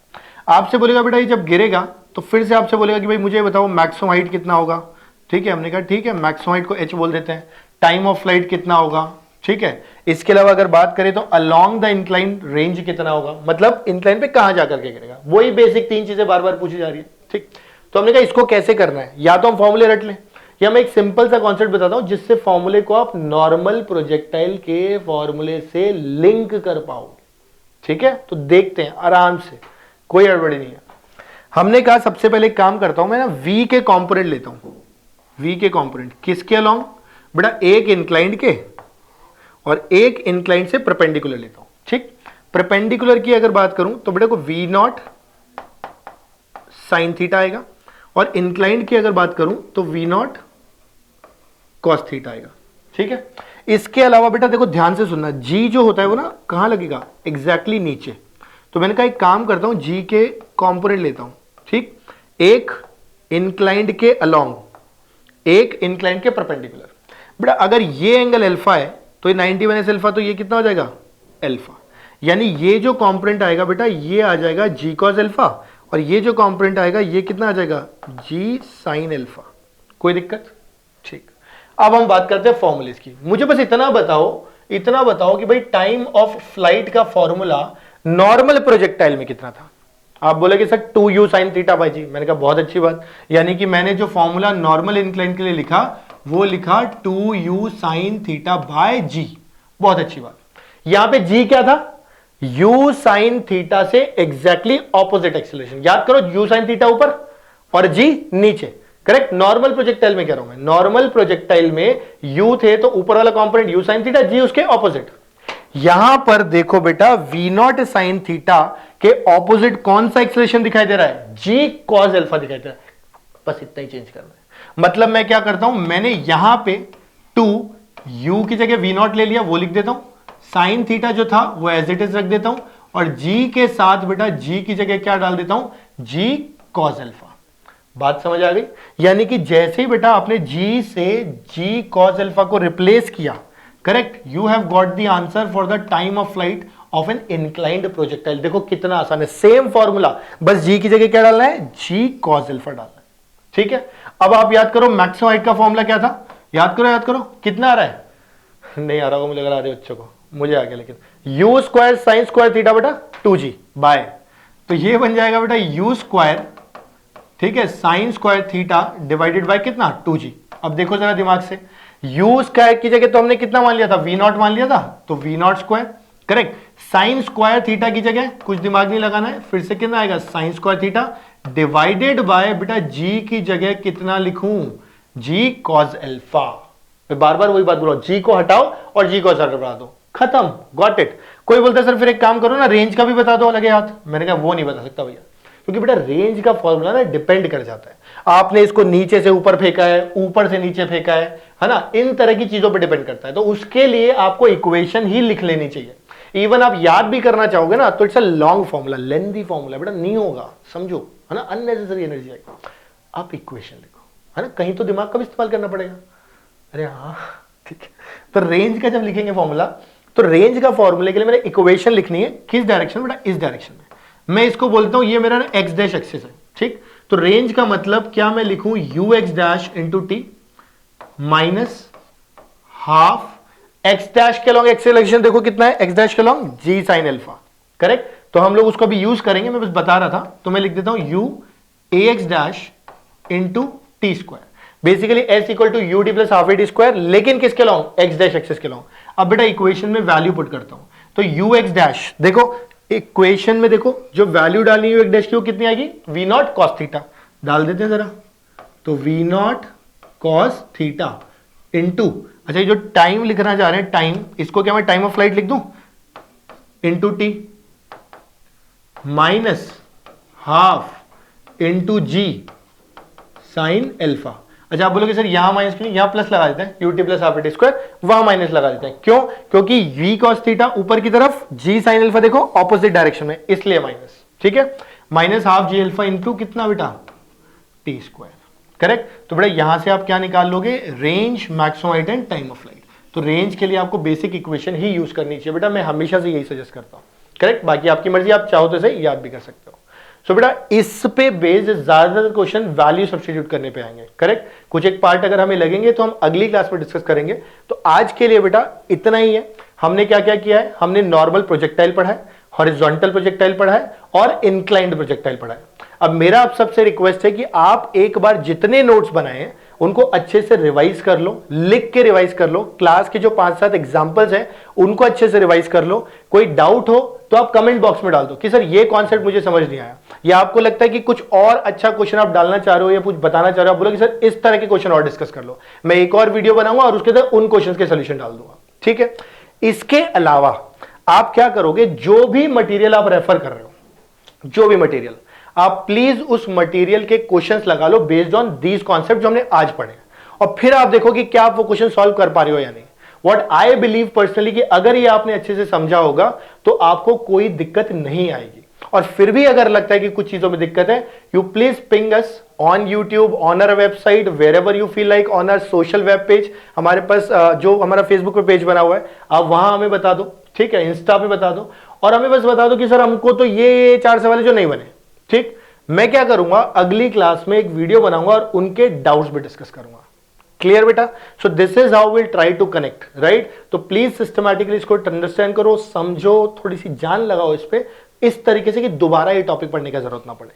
आपसे बोलेगा बेटा ये जब गिरेगा तो फिर से आपसे बोलेगा कि भाई मुझे बताओ मैक्सिमम हाइट कितना होगा, ठीक है। हमने कहा ठीक है, मैक्सिमम हाइट को h बोल देते हैं। टाइम ऑफ फ्लाइट कितना होगा, ठीक है। इसके अलावा अगर बात करें तो अलोंग द इंक्लाइन रेंज कितना होगा, मतलब इंक्लाइन पे कहां जाकर के गिरेगा, वही बेसिक तीन चीजें बार बार पूछी जा रही है, ठीक। तो हमने कहा इसको कैसे करना है, या तो हम फॉर्मूले रट लें, या मैं एक सिंपल सा कॉन्सेप्ट बताता हूं जिससे फॉर्मूले को आप नॉर्मल प्रोजेक्टाइल के फॉर्मूले से लिंक कर पाओ, ठीक है। तो देखते हैं आराम से, कोई गड़बड़ी नहीं है। हमने कहा सबसे पहले एक काम करता हूं मैं ना, v के कंपोनेंट लेता हूं। v के कंपोनेंट किसके अलोंग, बेटा एक इंक्लाइंड के और एक इंक्लाइंड से परपेंडिकुलर लेता हूं, ठीक। परपेंडिकुलर की अगर बात करूं तो बेटा को v0 sin थीटा आएगा, और इंक्लाइंड की अगर बात करूं तो v0 cos थीटा आएगा, ठीक है। इसके अलावा बेटा देखो ध्यान से सुनना, g जो होता है वो ना कहां लगेगा, एग्जैक्टली नीचे। तो मैंने कहा एक काम करता हूं, g के कंपोनेंट लेता हूं, ठीक। एक इंक्लाइंड के अलोंग, एक इंक्लाइंड के परपेंडिकुलर। बेटा अगर ये एंगल अल्फा है तो ये 91 अल्फा, तो ये कितना हो जाएगा, अल्फा। यानी ये जो कंपोनेंट आएगा बेटा ये आ जाएगा g cos अल्फा, और ये जो कंपोनेंट आएगा ये कितना आ जाएगा, g sin अल्फा। कोई दिक्कत, ठीक। अब हम बात करते हैं फॉर्मूलेस की। मुझे बस इतना बताओ कि भाई टाइम ऑफ फ्लाइट का फॉर्मूला नॉर्मल प्रोजेक्टाइल में कितना था। आप बोले sir 2u sin theta by g. मैंने कहा बहुत अच्छी बात, यानी कि मैंने जो फॉर्मूला नॉर्मल इंक्लाइन के लिए लिखा वो लिखा 2u sin theta by g. बहुत अच्छी बात। यहां पे g क्या था, u sin थीटा से एग्जैक्टली ऑपोजिट एक्सीलरेशन। याद करो u sin थीटा ऊपर और g नीचे, करेक्ट। नॉर्मल प्रोजेक्टाइल में कह रहा हूं मैं, नॉर्मल प्रोजेक्टाइल में u थे तो ऊपर वाला component u sin theta, g उसके ऑपोजिट। यहां पर देखो बेटा v0 sin थीटा के ऑपोजिट कौन सा एक्सीलरेशन दिखाई दे रहा है, g cos अल्फा दिखाई दे रहा है। बस इतना ही चेंज करना है। मतलब मैं क्या करता हूं, मैंने यहां पे 2u की जगह v0 ले लिया, वो लिख देता हूं। sin थीटा जो था वो एज इट इज रख देता हूं, और g के साथ बेटा g की जगह क्या डाल देता हूं, g cos अल्फा। बात समझ आ गई। यानी कि जैसे ही बेटा आपने g से g cos अल्फा को रिप्लेस किया, correct, you have got the answer for the time of flight of an inclined projectile. देखो कितना आसान है, सेम फॉर्मूला, बस g की जगह क्या डालना है, g cos अल्फा डालना है, ठीक है। अब आप याद करो मैक्सिमम हाइट का फॉर्मूला क्या था, याद करो कितना आ रहा है, नहीं आ रहा होगा मुझे लग रहा है बच्चों को, मुझे आ गया, लेकिन u square sine square theta बेटा 2g बाय, तो ये बन जाएगा बेटा u स्क्वायर, ठीक है, sign square theta divided by कितना, 2g। अब देखो जरा दिमाग से, u स्क्वायर की जगह तो हमने कितना मान लिया था, v0 मान लिया था, तो v0 square, correct. Sign square theta की जगह कुछ दिमाग नहीं लगाना है, फिर से कितना आएगा, sign square theta divided by बेटा g की जगह कितना लिखूं, g cos अल्फा। बार बार वही बात बोलो, g को हटाओ और g cos अल्फा बढ़ा दो, खत्म, गॉट इट। कोई बोलता है सर फिर एक काम करो ना, रेंज का भी बता दो लगे हाथ। मैंने कहा वो नहीं बता सकता भैया, क्योंकि बेटा रेंज का फॉर्मूला ना डिपेंड कर जाता है, आपने इसको नीचे से ऊपर फेंका है, ऊपर से नीचे फेंका है ना, इन तरह की चीजों पे डिपेंड करता है। तो उसके लिए आपको इक्वेशन ही लिख लेनी चाहिए। इवन आप याद भी करना चाहोगे ना तो it's a long formula, lengthy formula, बेटा नहीं होगा, समझो, है ना, अननेसेसरी एनर्जी आएगी। आप इक्वेशन लिखो, है ना, कहीं तो दिमाग का भी इस्तेमाल करना पड़ेगा। अरे हाँ ठीक है। तो रेंज का जब लिखेंगे फॉर्मूला तो रेंज का फॉर्मूले के लिए मेरे इक्वेशन लिखनी है किस डायरेक्शन में, बेटा इस डायरेक्शन में। मैं इसको बोलता हूं ये मेरा ना एक्स डैश एक्सिस है, ठीक। तो रेंज का मतलब क्या मैं लिखूं, you x dash into t minus half x dash के लॉन्ग एक्सेलरेशन देखो कितना है, एक्स डैश के लॉन्ग जी साइन अल्फा, करेक्ट। तो हम लोग उसको भी यूज करेंगे, मैं बस बता रहा था। तो मैं लिख देता हूं u a x dash into t square, basically s equal to u d plus half a t square, लेकिन किसके लॉन्ग, एक्स डैश एक्सिस के लॉन्ग। अब बेटा इक्वेशन में वैल्यू पुट करता हूं, तो यू एक्स डैश देखो इक्वेशन में देखो जो वैल्यू डालनी है यू एक्स डैश की वो कितनी आएगी, वी नॉट कॉस थीटा, डाल देते हैं जरा। तो v naught cos theta into, अच्छा ये जो टाइम लिखना चाह रहे हैं टाइम, इसको क्या मैं टाइम ऑफ फ्लाइट लिख दूं, into t minus half into g sine alpha. अच्छा आप बोलोगे सर यहां माइनस क्यों, यहां प्लस लगा देते हैं, यूटी प्लस हाफ ए स्क्वायर, वहां माइनस लगा देते हैं, क्यों, क्योंकि v cos थीटा ऊपर की तरफ, g साइन अल्फा देखो ऑपोजिट डायरेक्शन में, इसलिए माइनस, ठीक है। माइनस हाफ जी अल्फा इंटू कितना बेटा, टी स्क्वायर, करेक्ट। तो बेटा यहां से आप क्या निकाल लोगे, range, maximum height and time of flight. तो रेंज के लिए आपको बेसिक इक्वेशन ही यूज करनी चाहिए बेटा, मैं हमेशा से यही सजेस्ट करता हूं, करेक्ट। बाकी आपकी मर्जी, आप चाहो तो सही याद भी कर सकते हो। सो बेटा इस पे बेस्ड ज्यादातर क्वेश्चन वैल्यू सब्स्टिट्यूट करने पे आएंगे, करेक्ट। कुछ एक पार्ट अगर हमें लगेंगे तो हम अगली क्लास में डिस्कस करेंगे। तो आज के लिए बेटा इतना ही है। हमने क्या क्या किया है, हमने नॉर्मल प्रोजेक्टाइल पढ़ा है, हॉरिजॉन्टल प्रोजेक्टाइल पढ़ा है और इंक्लाइंड प्रोजेक्टाइल पढ़ा है। अब मेरा आप सबसे रिक्वेस्ट है कि आप एक बार जितने नोट्स बनाए हैं उनको अच्छे से रिवाइज कर लो, लिख के रिवाइज कर लो, क्लास के जो 5-7 एग्जांपल्स हैं उनको अच्छे से रिवाइज कर लो। कोई डाउट हो तो आप कमेंट बॉक्स में डाल दो कि सर ये कॉन्सेप्ट मुझे समझ नहीं आया, या आपको लगता है कि कुछ और अच्छा क्वेश्चन आप डालना चाह रहे हो या कुछ बताना चाह रहे हो, आप बोलो कि सर इस तरह के क्वेश्चन और डिस्कस कर लो, मैं एक और वीडियो बनाऊंगा और उसके अंदर उन क्वेश्चन के सोल्यूशन डाल दूंगा, ठीक है। इसके अलावा आप क्या करोगे, जो भी मटेरियल आप रेफर कर रहे हो, जो भी मटेरियल, आप प्लीज उस मटेरियल के क्वेश्चंस लगा लो बेस्ड ऑन दीज कॉन्सेप्ट जो हमने आज पढ़े, और फिर आप देखो कि क्या आप वो क्वेश्चन सॉल्व कर पा रहे हो या नहीं। व्हाट आई बिलीव पर्सनली कि अगर ये आपने अच्छे से समझा होगा तो आपको कोई दिक्कत नहीं आएगी। और फिर भी अगर लगता है कि कुछ चीजों में दिक्कत है, you please ping us on YouTube, on our website, wherever you feel like, on our social web page, हमारे पास जो हमारा फेसबुक पे पेज बना हुआ है, आप वहां हमें बता दो, ठीक है, इंस्टा पे बता दो, और हमें बस बता दो कि सर हमको तो ये 4 सवाल जो नहीं बने, ठीक। मैं क्या करूंगा, अगली क्लास में एक वीडियो बनाऊंगा और उनके डाउट्स भी डिस्कस करूंगा। क्लियर बेटा? So this is how will try to connect, right. तो प्लीज सिस्टमैटिकली इसको अंडरस्टैंड करो, समझो, थोड़ी सी जान लगाओ इस पे, इस तरीके से कि दोबारा ये टॉपिक पढ़ने की जरूरत ना पड़े।